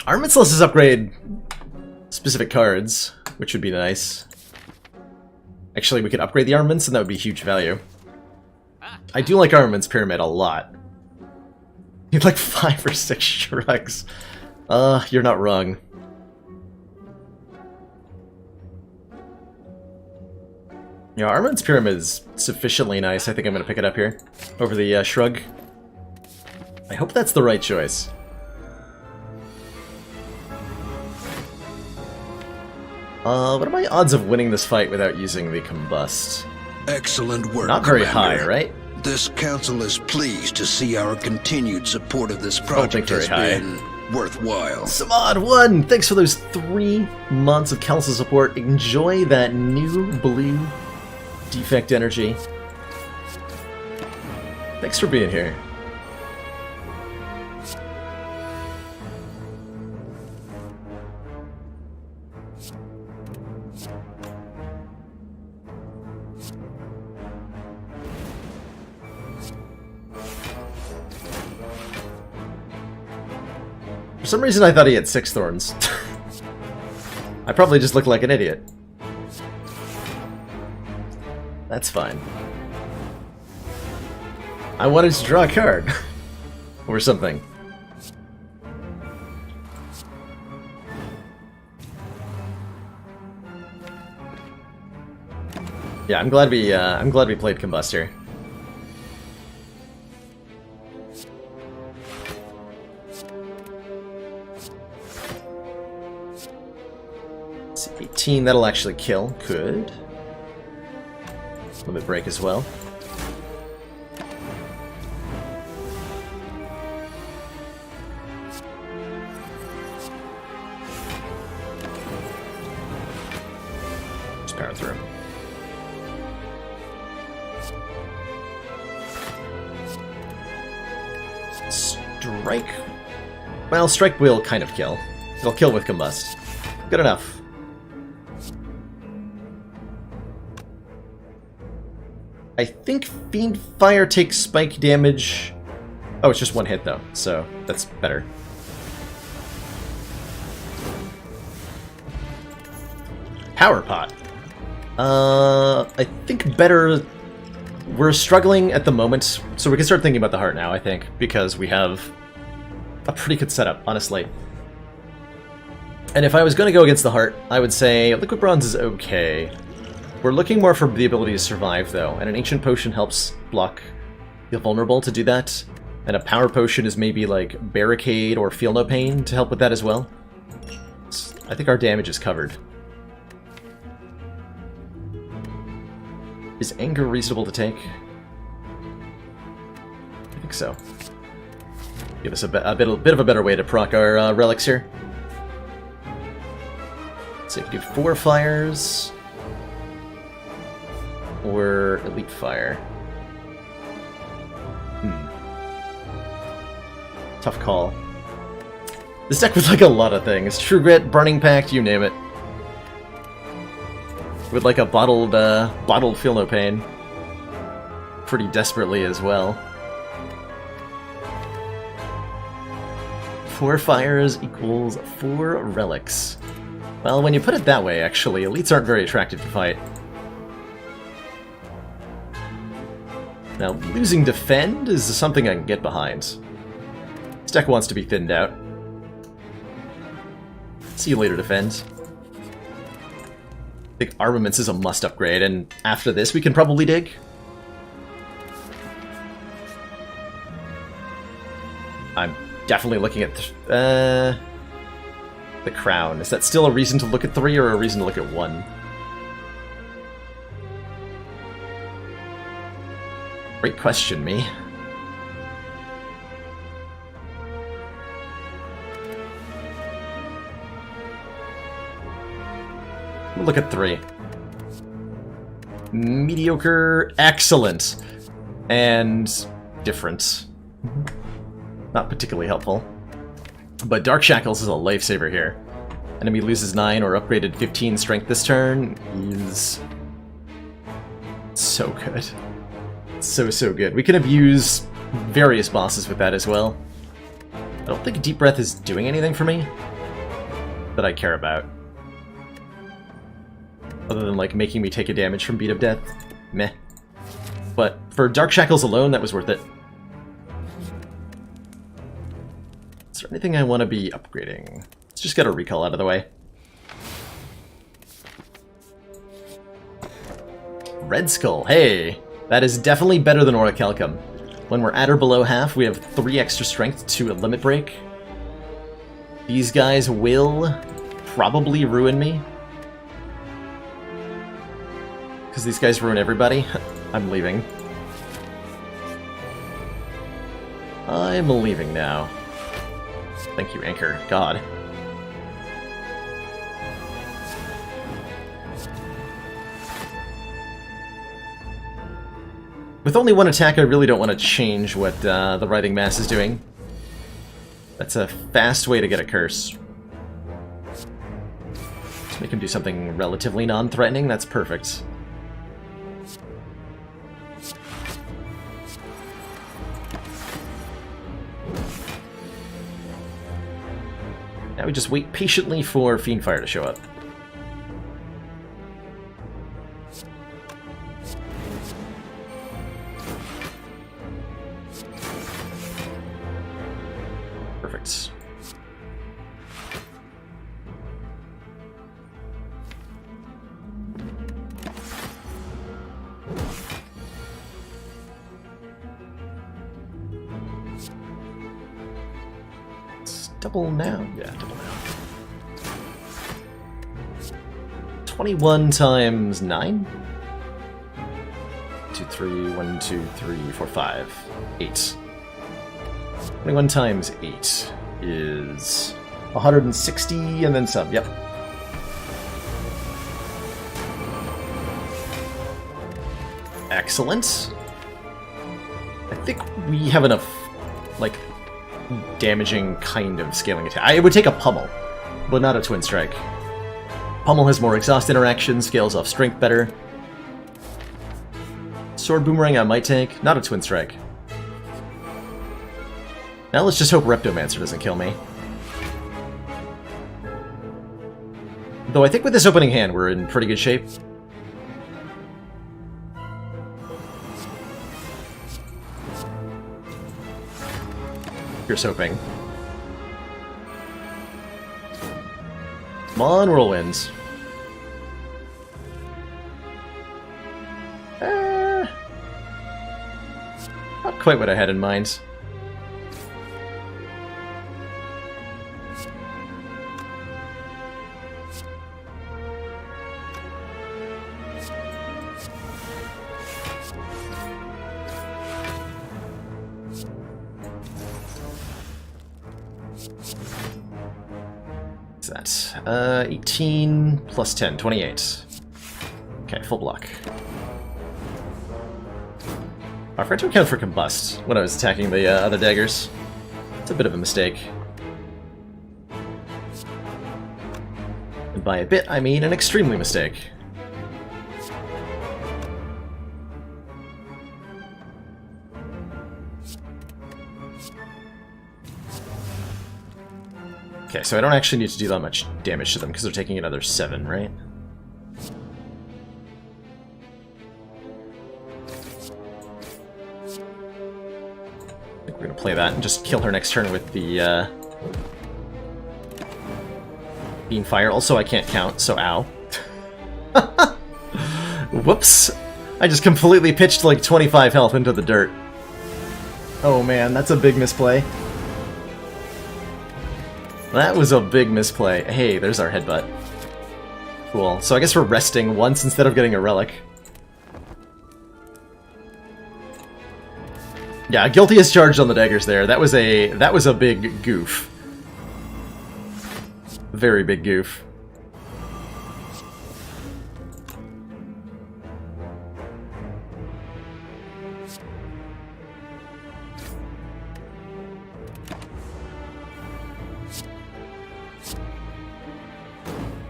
Speaker 1: Armaments lets us upgrade specific cards, which would be nice. Actually, we could upgrade the armaments, and that would be huge value. I do like Armaments Pyramid a lot. You'd like 5 or 6 shrugs. You're not wrong. Yeah, Armaments Pyramid is sufficiently nice. I think I'm going to pick it up here over the shrug. I hope that's the right choice. What are my odds of winning this fight without using the Combust?
Speaker 2: Excellent work,
Speaker 1: Not very
Speaker 2: Commander.
Speaker 1: high, right?
Speaker 2: This council is pleased to see our continued support of this project
Speaker 1: very
Speaker 2: has
Speaker 1: high.
Speaker 2: been worthwhile.
Speaker 1: Samad1! Thanks for those 3 months of council support. Enjoy that new blue defect energy. Thanks for being here. For some reason I thought he had 6 thorns. I probably just look like an idiot. That's fine. I wanted to draw a card. or something. Yeah, I'm glad we played Combustor. Let's see, 18, that'll actually kill. Could. Limit break as well. Just power through. Strike. Well, strike will kind of kill. It'll kill with combust. Good enough. I think Fiend Fire takes spike damage. Oh, it's just one hit though, so that's better. Power Pot. I think better. We're struggling at the moment, so we can start thinking about the heart now, I think, because we have a pretty good setup, honestly. And if I was going to go against the heart, I would say Liquid Bronze is okay. We're looking more for the ability to survive, though, and an Ancient Potion helps block Feel Vulnerable to do that, and a Power Potion is maybe like Barricade or Feel No Pain to help with that as well. I think our damage is covered. Is Anger reasonable to take? I think so. Give us a bit of a better way to proc our relics here. So you can do 4 fires or Elite Fire. Tough call. This deck was like a lot of things. True Grit, Burning Pact, you name it. With like a bottled Feel No Pain. Pretty desperately as well. 4 fires equals 4 relics. Well, when you put it that way, actually, elites aren't very attractive to fight. Now, losing Defend is something I can get behind. This deck wants to be thinned out. See you later, Defend. I think Armaments is a must upgrade, and after this we can probably dig. I'm definitely looking at the Crown. Is that still a reason to look at 3 or a reason to look at 1? Great question, me. We'll look at 3. Mediocre, excellent, and different. Not particularly helpful. But Dark Shackles is a lifesaver here. Enemy loses 9 or upgraded 15 strength this turn is so good. So good. We can abuse various bosses with that as well. I don't think Deep Breath is doing anything for me that I care about. Other than, like, making me take a damage from Beat of Death. Meh. But for Dark Shackles alone, that was worth it. Is there anything I want to be upgrading? Let's just get a recall out of the way. Red Skull, hey! That is definitely better than Orichalcum. When we're at or below half, we have 3 extra strength to a limit break. These guys will probably ruin me. Because these guys ruin everybody. I'm leaving. I'm leaving now. Thank you, Anchor. God. With only 1 attack, I really don't want to change what the Writhing Mass is doing. That's a fast way to get a curse. Just make him do something relatively non-threatening, that's perfect. Now we just wait patiently for Fiend Fire to show up. Perfect. It's double now? Yeah, double now. 21 times 9? 2, 3, 1, 2, 3, 4, 5, 8. 21 times 8 is 160 and then some, yep. Excellent. I think we have enough, like, damaging kind of scaling attack. I would take a pummel, but not a twin strike. Pummel has more exhaust interaction, scales off strength better. Sword boomerang I might take, not a twin strike. Now let's just hope Reptomancer doesn't kill me. Though I think with this opening hand we're in pretty good shape. Here's hoping. Come on, Whirlwinds. Not quite what I had in mind. What's that? 18 plus 10, 28. Okay, full block. I forgot to account for combust when I was attacking the other daggers. It's a bit of a mistake. And by a bit, I mean an extremely mistake. Okay, so I don't actually need to do that much damage to them because they're taking another 7, right? I think we're gonna play that and just kill her next turn with the beam fire. Also, I can't count, so ow. Whoops! I just completely pitched like 25 health into the dirt. Oh man, that's a big misplay. That was a big misplay. Hey, there's our headbutt. Cool. So I guess we're resting once instead of getting a relic. Yeah, guilty as charged on the daggers there. That was a big goof. Very big goof.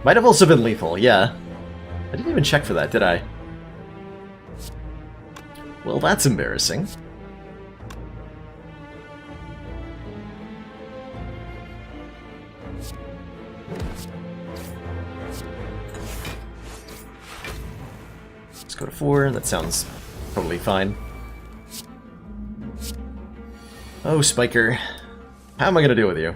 Speaker 1: Might have also been lethal, yeah. I didn't even check for that, did I? Well, that's embarrassing. Let's go to 4, that sounds totally fine. Oh, Spiker. How am I gonna deal with you?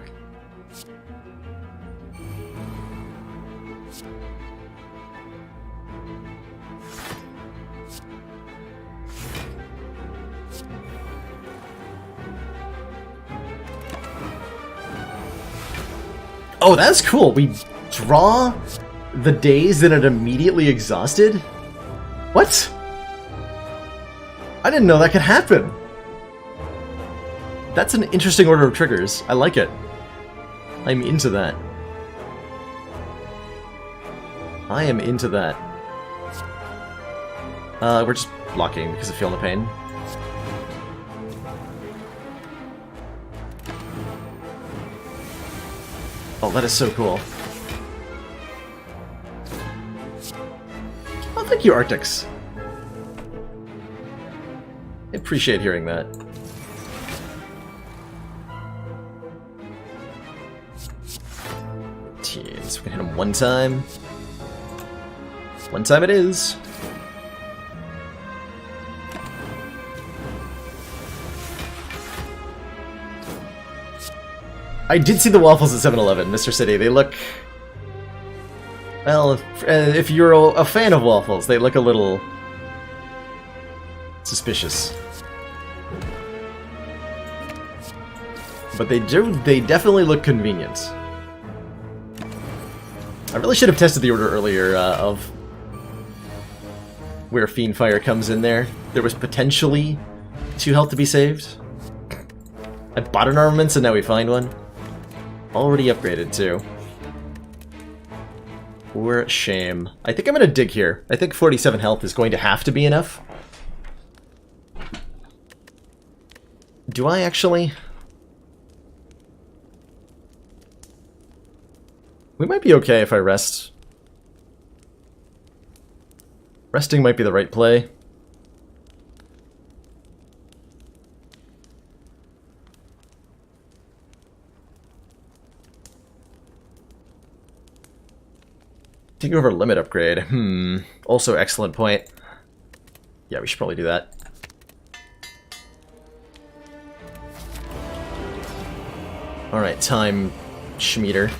Speaker 1: Oh, that's cool. We draw the days that it immediately exhausted? What? I didn't know that could happen. That's an interesting order of triggers. I like it. I'm into that. I am into that. We're just blocking because of Feel No Pain. Oh, that is so cool. Oh, thank you, Arctics. I appreciate hearing that. Teens, we can hit him one time. One time it is. I did see the waffles at 7-Eleven, Mr. City. They look... Well, if you're a fan of waffles, they look a little... suspicious. But they definitely look convenient. I really should have tested the order earlier of where Fiendfire comes in there. There was potentially 2 health to be saved. I bought an armaments and now we find one. Already upgraded too. Poor shame. I think I'm gonna dig here. I think 47 health is going to have to be enough. Do I actually? We might be okay if I rest. Resting might be the right play. Take over limit upgrade. Also excellent point. Yeah, we should probably do that. Alright, time Schmeater.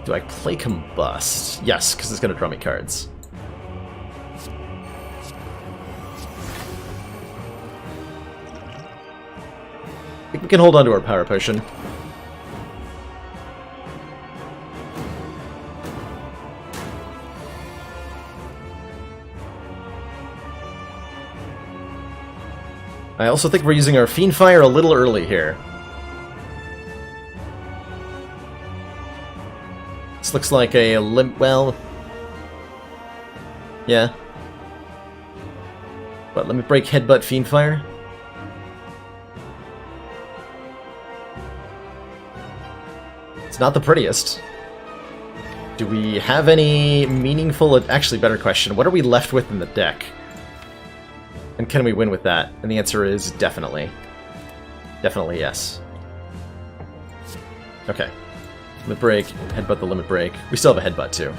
Speaker 1: Do I play Combust? Yes, because it's going to draw me cards. I think we can hold on to our Power Potion. I also think we're using our Fiendfire a little early here. This looks like a well... Yeah. But let me break Headbutt Fiendfire. It's not the prettiest. Do we have any meaningful... Actually, better question. What are we left with in the deck? And can we win with that? And the answer is definitely. Definitely yes. Okay. Limit Break, Headbutt the Limit Break. We still have a Headbutt too.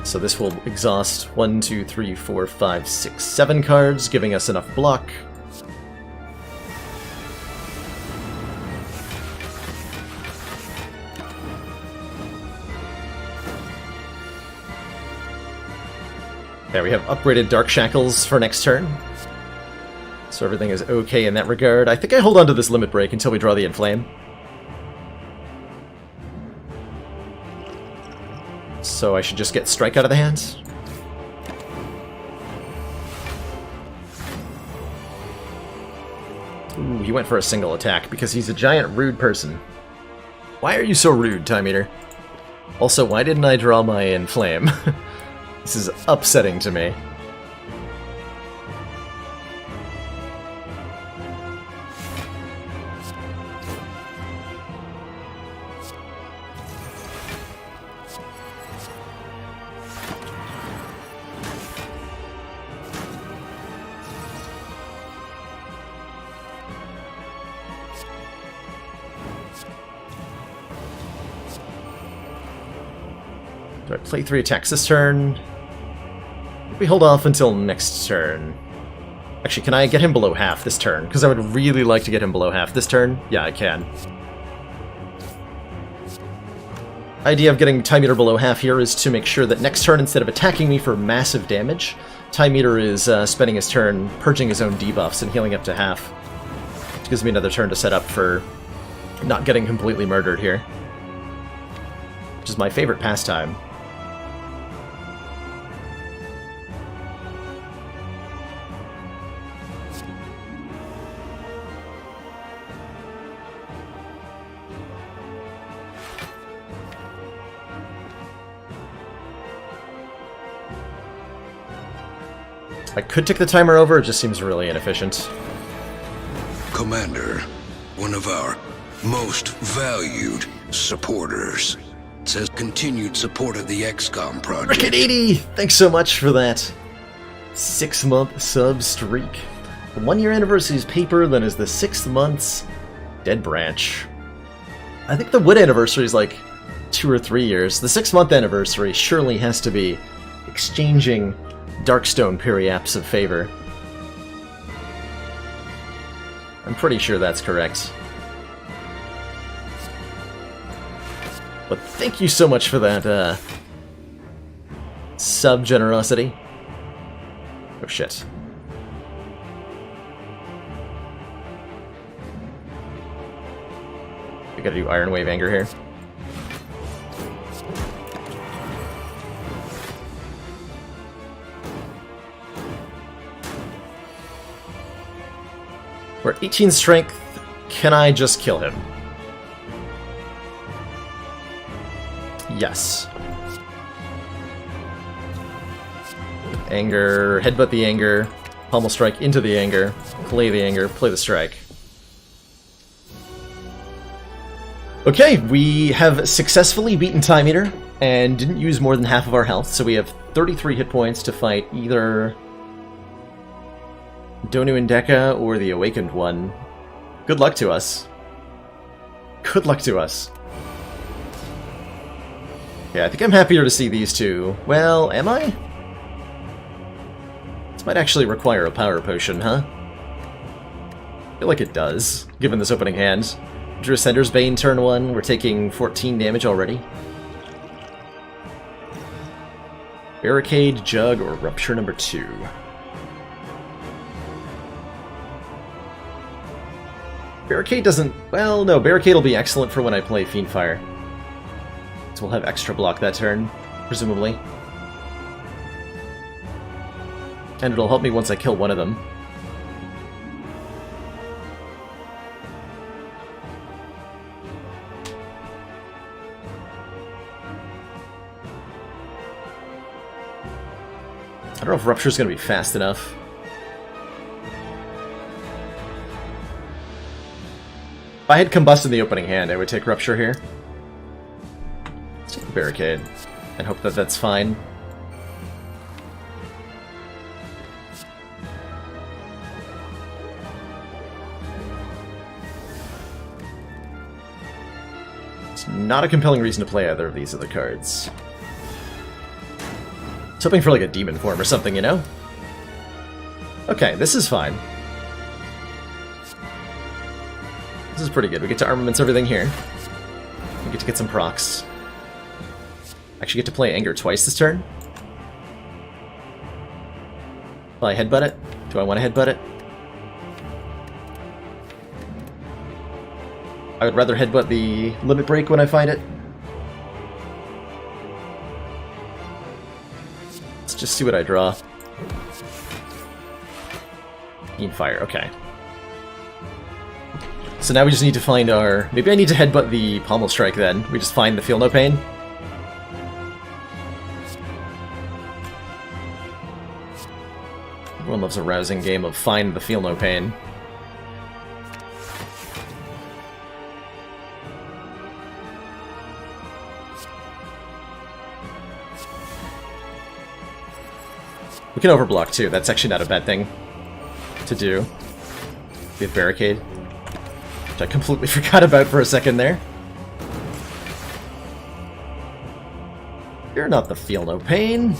Speaker 1: So this will exhaust 1, 2, 3, 4, 5, 6, 7 cards, giving us enough block. There, we have upgraded Dark Shackles for next turn. So everything is okay in that regard. I think I hold on to this Limit Break until we draw the Inflame. So I should just get Strike out of the hands. Ooh, he went for a single attack because he's a giant rude person. Why are you so rude, Time Eater? Also, why didn't I draw my Inflame? This is upsetting to me. Do I play 3 attacks this turn? We hold off until next turn. Actually, can I get him below half this turn? Because I would really like to get him below half this turn. Yeah, I can. Idea of getting Time Eater below half here is to make sure that next turn, instead of attacking me for massive damage, Time Eater is spending his turn purging his own debuffs and healing up to half. Which gives me another turn to set up for not getting completely murdered here. Which is my favorite pastime. I could take the timer over, it just seems really inefficient.
Speaker 2: Commander, one of our most valued supporters, says continued support of the XCOM project.
Speaker 1: Rickety! Thanks so much for that 6-month sub streak. The 1-year anniversary is paper, then is the 6 months Dead Branch. I think the Wood anniversary is like 2 or 3 years. The 6-month anniversary surely has to be exchanging Darkstone Periapts of favor. pretty sure that's correct. But thank you so much for that, sub-generosity. Oh shit. We gotta do Iron Wave Anger here. We're at 18 strength. Can I just kill him? Yes. Anger, headbutt the anger, pommel strike into the anger, play the anger, play the strike. Okay, we have successfully beaten Time Eater and didn't use more than half of our health, so we have 33 hit points to fight either Donu Indeka or the Awakened One. Good luck to us. Good luck to us. Yeah, I think I'm happier to see these two. Well, am I? This might actually require a power potion, huh? I feel like it does, given this opening hand. Drew Sender's Bane turn 1, we're taking 14 damage already. Barricade, Jug, or Rupture number 2. Barricade doesn't... well, no, Barricade will be excellent for when I play Fiendfire. So we'll have extra block that turn, presumably. And it'll help me once I kill one of them. I don't know if Rupture's going to be fast enough. If I had Combust in the opening hand, I would take Rupture here. Let's take the Barricade, and hope that that's fine. It's not a compelling reason to play either of these other cards. I was hoping for like a demon form or something, you know? Okay, this is fine. This is pretty good. We get to armaments everything here. We get to get some procs. Actually get to play Anger twice this turn. Will I headbutt it? Do I want to headbutt it? I would rather headbutt the Limit Break when I find it. Let's just see what I draw. Fiendfire, okay. So now we just need to find our... maybe I need to headbutt the Pommel Strike then. We just find the Feel No Pain. Everyone loves a rousing game of Find the Feel No Pain. We can overblock too, that's actually not a bad thing to do. We have Barricade, which I completely forgot about for a second there. You're not the Feel No Pain.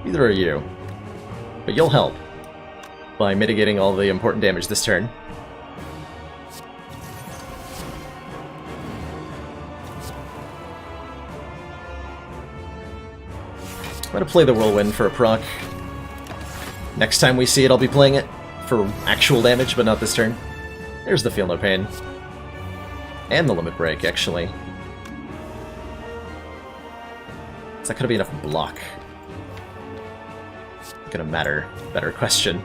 Speaker 1: Neither are you. But you'll help by mitigating all the important damage this turn. I'm gonna play the Whirlwind for a proc. Next time we see it, I'll be playing it for actual damage, but not this turn. There's the Feel No Pain. And the Limit Break, actually. Is that gonna be enough block? Gonna matter. Better question.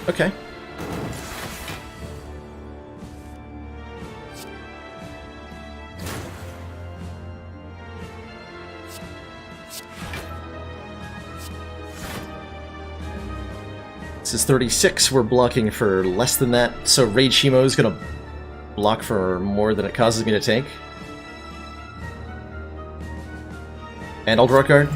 Speaker 1: Okay. This is 36, we're blocking for less than that, so Rage Shimo is gonna block for more than it causes me to take. And I'll draw a card.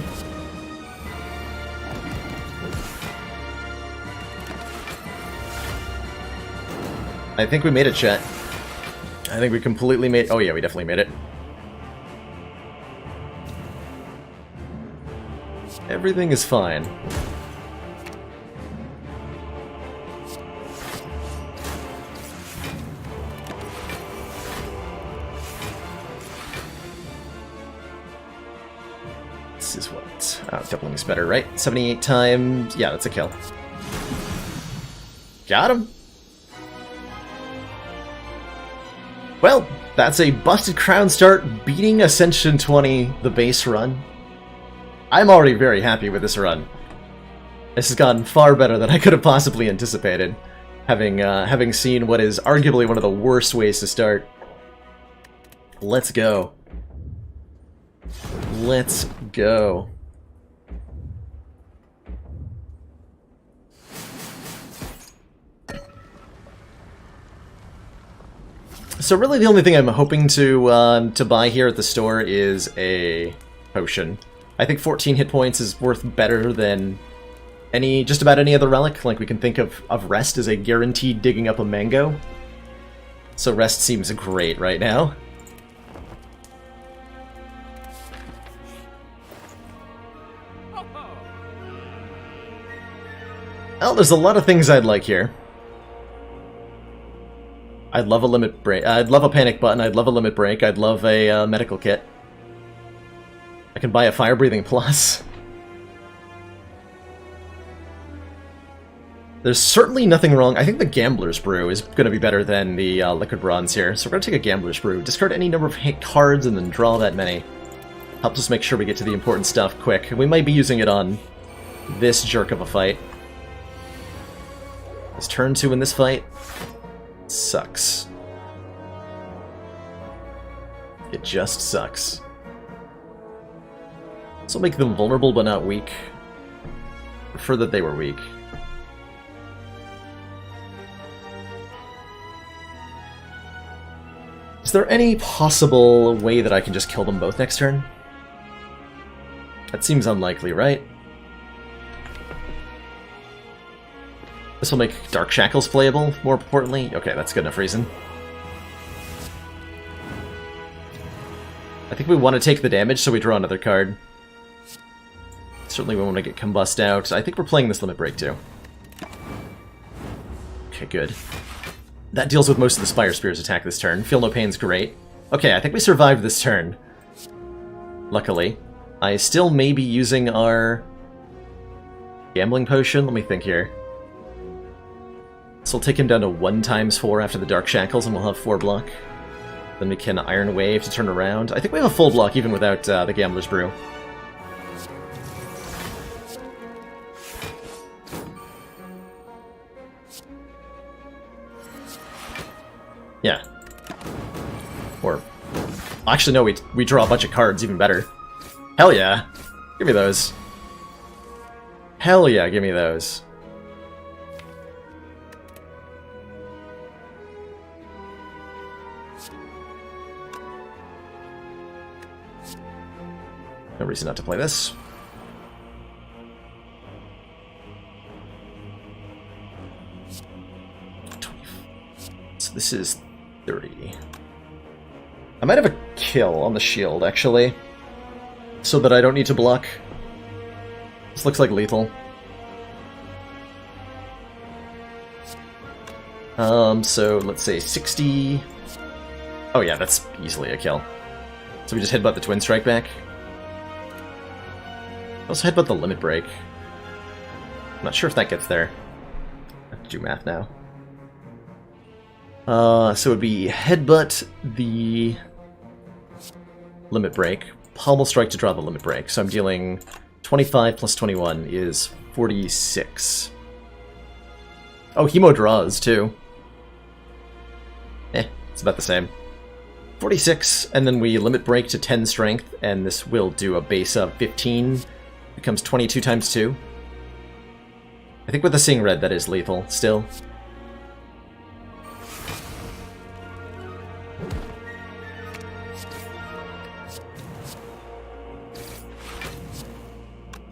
Speaker 1: I think we made it, chat. I think we completely made... oh yeah, we definitely made it. Everything is fine. This is what... doubling's better, right? 78 times... Yeah, that's a kill. Got him! Well, that's a busted crown start, beating Ascension 20, the base run. I'm already very happy with this run. This has gotten far better than I could have possibly anticipated, having seen what is arguably one of the worst ways to start. Let's go. Let's go. So really the only thing I'm hoping to buy here at the store is a potion. I think 14 hit points is worth better than just about any other relic. Like, we can think of Rest as a guaranteed digging up a mango. So Rest seems great right now. Well, there's a lot of things I'd like here. I'd love a limit break. I'd love a panic button. I'd love a limit break. I'd love a medical kit. I can buy a fire breathing plus. There's certainly nothing wrong. I think the Gambler's Brew is going to be better than the Liquid Bronze here. So we're going to take a Gambler's Brew. Discard any number of cards and then draw that many. Helps us make sure we get to the important stuff quick. And we might be using it on this jerk of a fight. This turn 2 in this fight sucks. It just sucks. This will make them vulnerable but not weak. Prefer that they were weak. Is there any possible way that I can just kill them both next turn? That seems unlikely, right? This will make Dark Shackles playable, more importantly. Okay, that's good enough reason. I think we want to take the damage, so we draw another card. Certainly we want to get Combust out. I think we're playing this Limit Break, too. Okay, good. That deals with most of the Spire Spear's attack this turn. Feel No Pain's great. Okay, I think we survived this turn. Luckily. I still may be using our Gambling Potion. Let me think here. So we'll take him down to 1 times 4 after the Dark Shackles, and we'll have 4 block. Then we can Iron Wave to turn around. I think we have a full block even without the Gambler's Brew. Yeah. Or... Actually, no, we draw a bunch of cards, even better. Hell yeah! Give me those. Hell yeah, give me those. No reason not to play this. So this is 30. I might have a kill on the shield, actually. So that I don't need to block. This looks like lethal. So let's say 60... Oh yeah, that's easily a kill. So we just headbutt the Twin Strike back. Also headbutt the Limit Break. I'm not sure if that gets there. I have to do math now. So it would be headbutt the Limit Break, Pommel Strike to draw the Limit Break. So I'm dealing 25 plus 21 is 46. Oh, Hemo draws too. It's about the same. 46, and then we Limit Break to 10 strength, and this will do a base of 15. Becomes 22 times 2. I think with the Seeing Red, that is lethal still.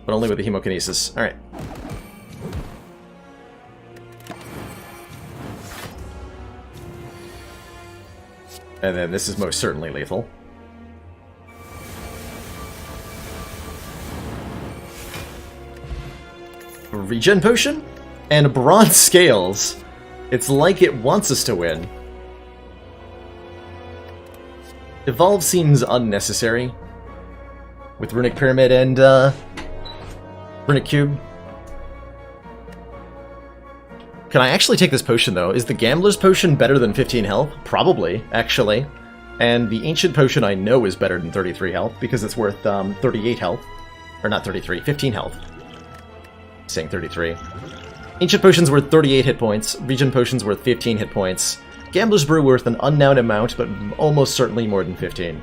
Speaker 1: But only with the Hemokinesis. Alright. And then this is most certainly lethal. regen potion and bronze scales. It's like it wants us to win. Evolve seems unnecessary with Runic Pyramid and Runic Cube. Can I actually take this potion, though? Is the Gambler's Potion better than 15 health? Probably, actually. And the Ancient Potion I know is better than 33 health, because it's worth 38 health. Or not 33, 15 health. I'm saying 33. Ancient Potion's worth 38 hit points, Regen Potion's worth 15 hit points, Gambler's Brew worth an unknown amount, but almost certainly more than 15.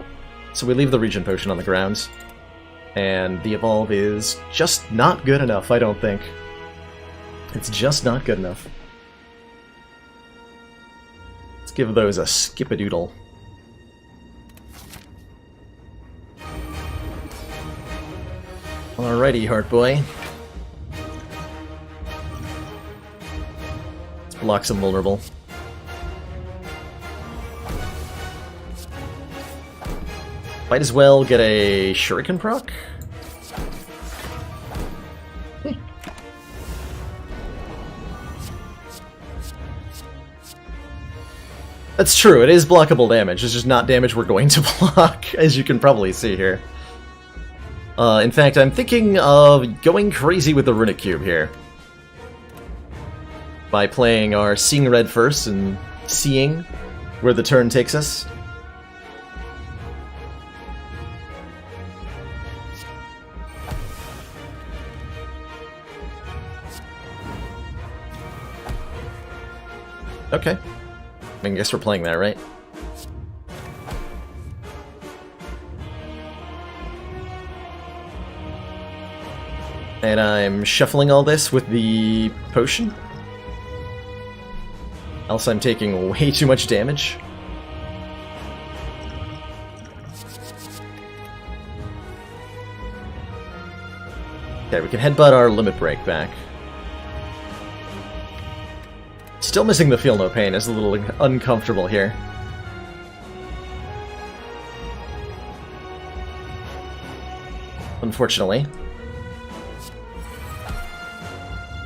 Speaker 1: So we leave the Regen Potion on the ground. And the Evolve is just not good enough, I don't think. It's just not good enough. Let's give those a skip-a-doodle. Alrighty, Heart Boy. Let's block some vulnerable. Might as well get a Shuriken proc. That's true, it is blockable damage, it's just not damage we're going to block, as you can probably see here. In fact, I'm thinking of going crazy with the Runic Cube here. By playing our Seeing Red first and seeing where the turn takes us. Okay. I guess we're playing that, right? And I'm shuffling all this with the potion. Else I'm taking way too much damage. Okay, we can headbutt our limit break back. Still missing the Feel No Pain, it's a little uncomfortable here. Unfortunately.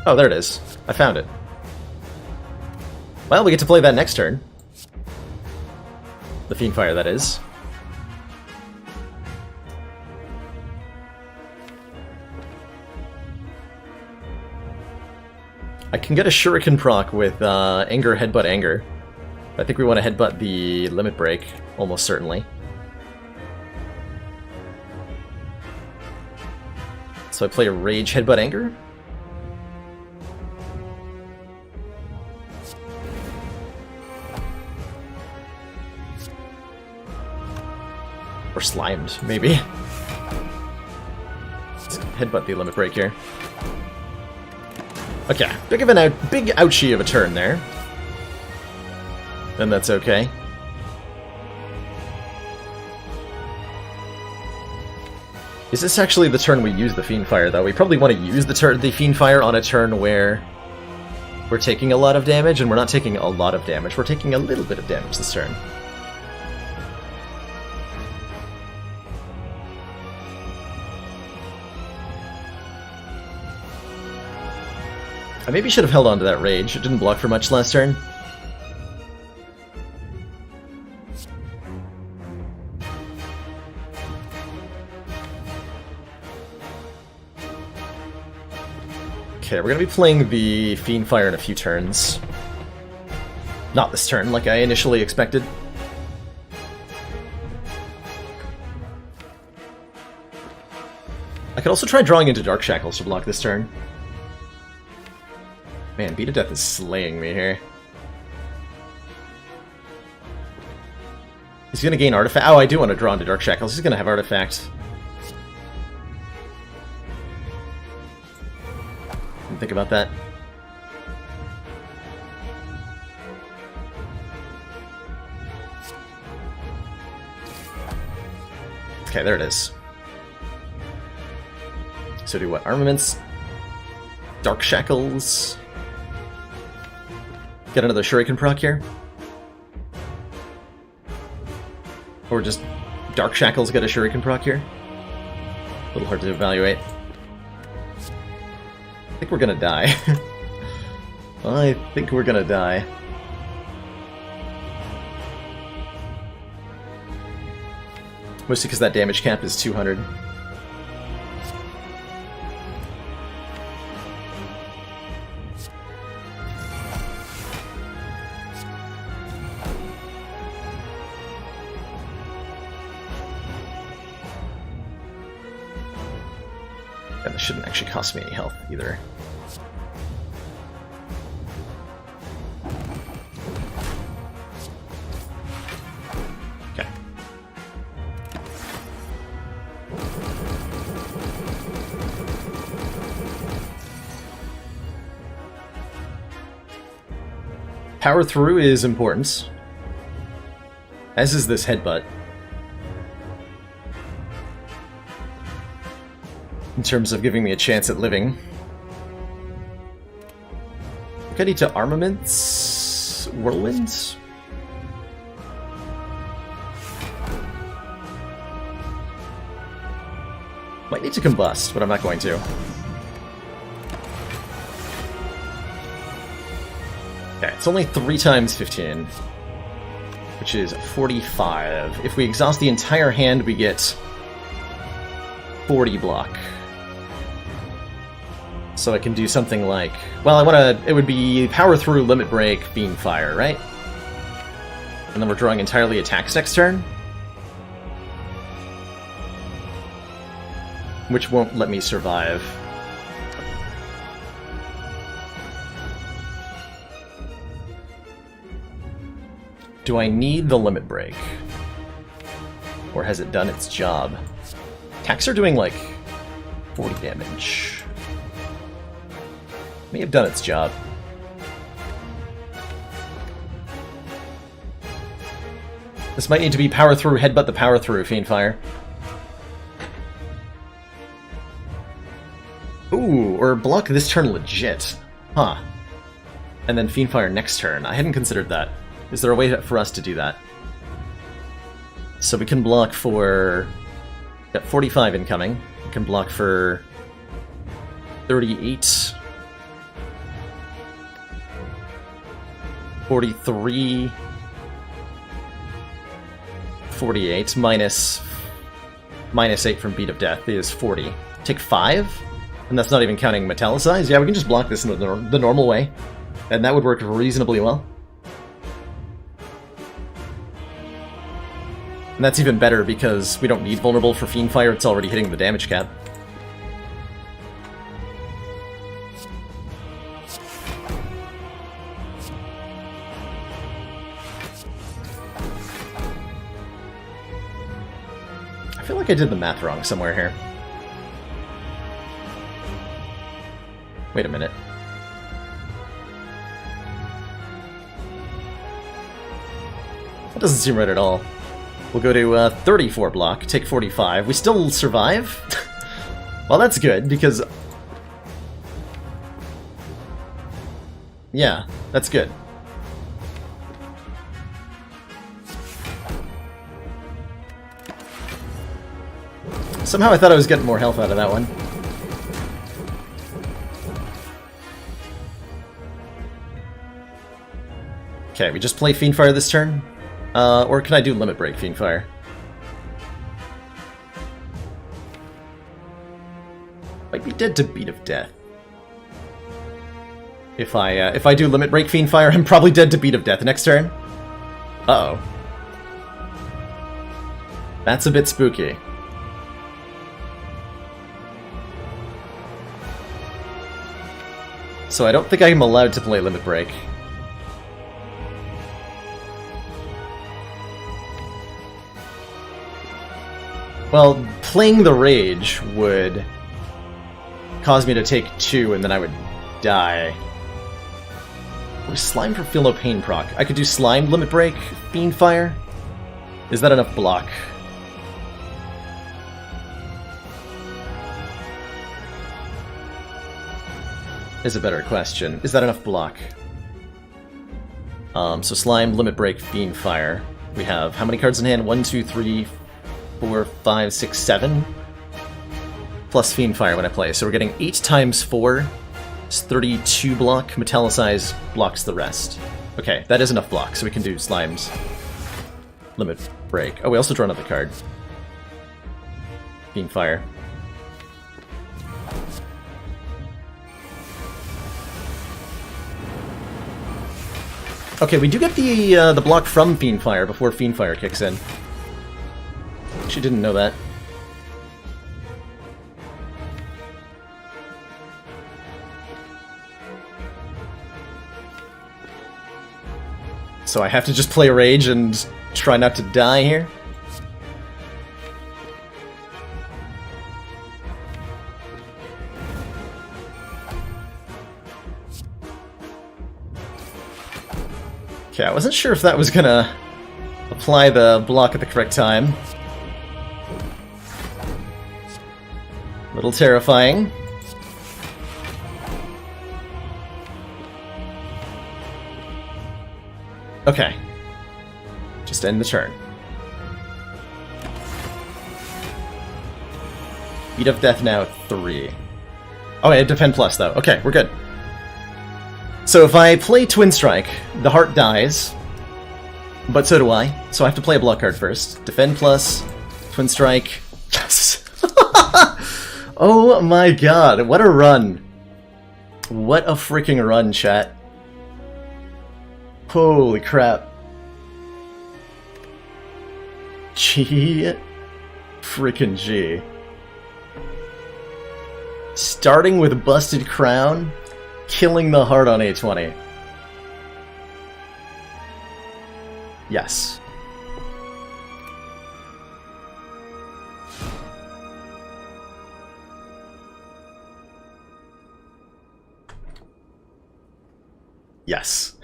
Speaker 1: Oh, there it is. I found it. Well, we get to play that next turn. The Fiendfire, that is. I can get a Shuriken proc with Anger, Headbutt, Anger. I think we want to headbutt the Limit Break, almost certainly. So I play a Rage, Headbutt, Anger. Or Slimed, maybe. Let's headbutt the Limit Break here. Okay, big ouchie of a turn there. Then that's okay. Is this actually the turn we use the Fiendfire, though? We probably want to use the Fiendfire on a turn where we're taking a lot of damage, and we're not taking a lot of damage. We're taking a little bit of damage this turn. I maybe should have held on to that Rage. It didn't block for much last turn. Okay, we're gonna be playing the Fiendfire in a few turns. Not this turn, like I initially expected. I could also try drawing into Dark Shackles to block this turn. Man, Beat of Death is slaying me here. He's gonna gain Artifact. Oh, I do want to draw into Dark Shackles. He's gonna have Artifact. Didn't think about that. Okay, there it is. So do what? Armaments. Dark Shackles. Get another Shuriken proc here. Or just Dark Shackles get a Shuriken proc here. A little hard to evaluate. I think we're gonna die. I think we're gonna die. Mostly because that damage cap is 200. And this shouldn't actually cost me any health either. Okay. Power through is important, as is this headbutt. In terms of giving me a chance at living. I think I need to armaments... Whirlwinds? Might need to combust, but I'm not going to. Okay, it's only 3 times 15, which is 45. If we exhaust the entire hand, we get 40 block. So I can do something like... Well, I want to... It would be Power Through, Limit Break, Fiend Fire, right? And then we're drawing entirely attacks next turn. Which won't let me survive. Do I need the Limit Break? Or has it done its job? Attacks are doing like 40 damage. May have done its job. This might need to be Power Through, Headbutt the Power Through, Fiend Fire. Ooh, or block this turn legit. Huh. And then Fiend Fire next turn. I hadn't considered that. Is there a way for us to do that? So we can block for... Got 45 incoming. We can block for 38... 43... 48 minus 8 from Beat of Death is 40. Take 5? And that's not even counting Metallicize? Yeah, we can just block this in the normal way. And that would work reasonably well. And that's even better because we don't need Vulnerable for Fiend Fire, it's already hitting the damage cap. I feel like I did the math wrong somewhere here. Wait a minute. That doesn't seem right at all. We'll go to 34 block, take 45. We still survive? Well, that's good, because... Yeah, that's good. Somehow I thought I was getting more health out of that one. Okay, we just play Fiend Fire this turn? Or can I do Limit Break Fiend Fire? Might be dead to Beat of Death. If I do Limit Break Fiend Fire, I'm probably dead to Beat of Death next turn. Uh-oh. That's a bit spooky. So I don't think I'm allowed to play Limit Break. Well, playing the Rage would cause me to take 2 and then I would die. Slime for Feel No Pain proc. I could do Slime, Limit Break, Fiend Fire. Is that enough block? Is a better question. Is that enough block? So Slime, Limit Break, Fiend Fire. We have how many cards in hand? 1, 2, 3, 4, 5, 6, 7. Plus Fiend Fire when I play. So we're getting 8 times 4 It's 32 block. Metallicize blocks the rest. Okay, that is enough block, so we can do Slime's limit break. Oh, we also draw another card. Fiend Fire. Okay, we do get the block from Fiend Fire before Fiend Fire kicks in. She didn't know that. So I have to just play Rage and try not to die here? Okay, I wasn't sure if that was gonna apply the block at the correct time. A little terrifying. Okay. Just end the turn. Beat of Death now 3. Oh, yeah, Defend Plus, though. Okay, we're good. So if I play Twin Strike, the heart dies. But so do I. So I have to play a block card first. Defend Plus, Twin Strike. Yes! Oh my god, what a run. What a freaking run, chat. Holy crap. G. Freaking G. Starting with Busted Crown, killing the heart on A20. Yes. Yes.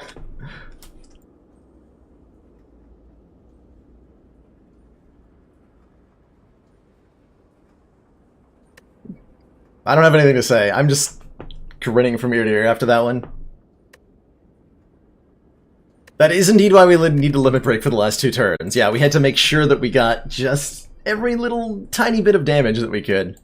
Speaker 1: I don't have anything to say. I'm just grinning from ear to ear after that one. That is indeed why we need to limit break for the last 2 turns. Yeah, we had to make sure that we got just every little tiny bit of damage that we could.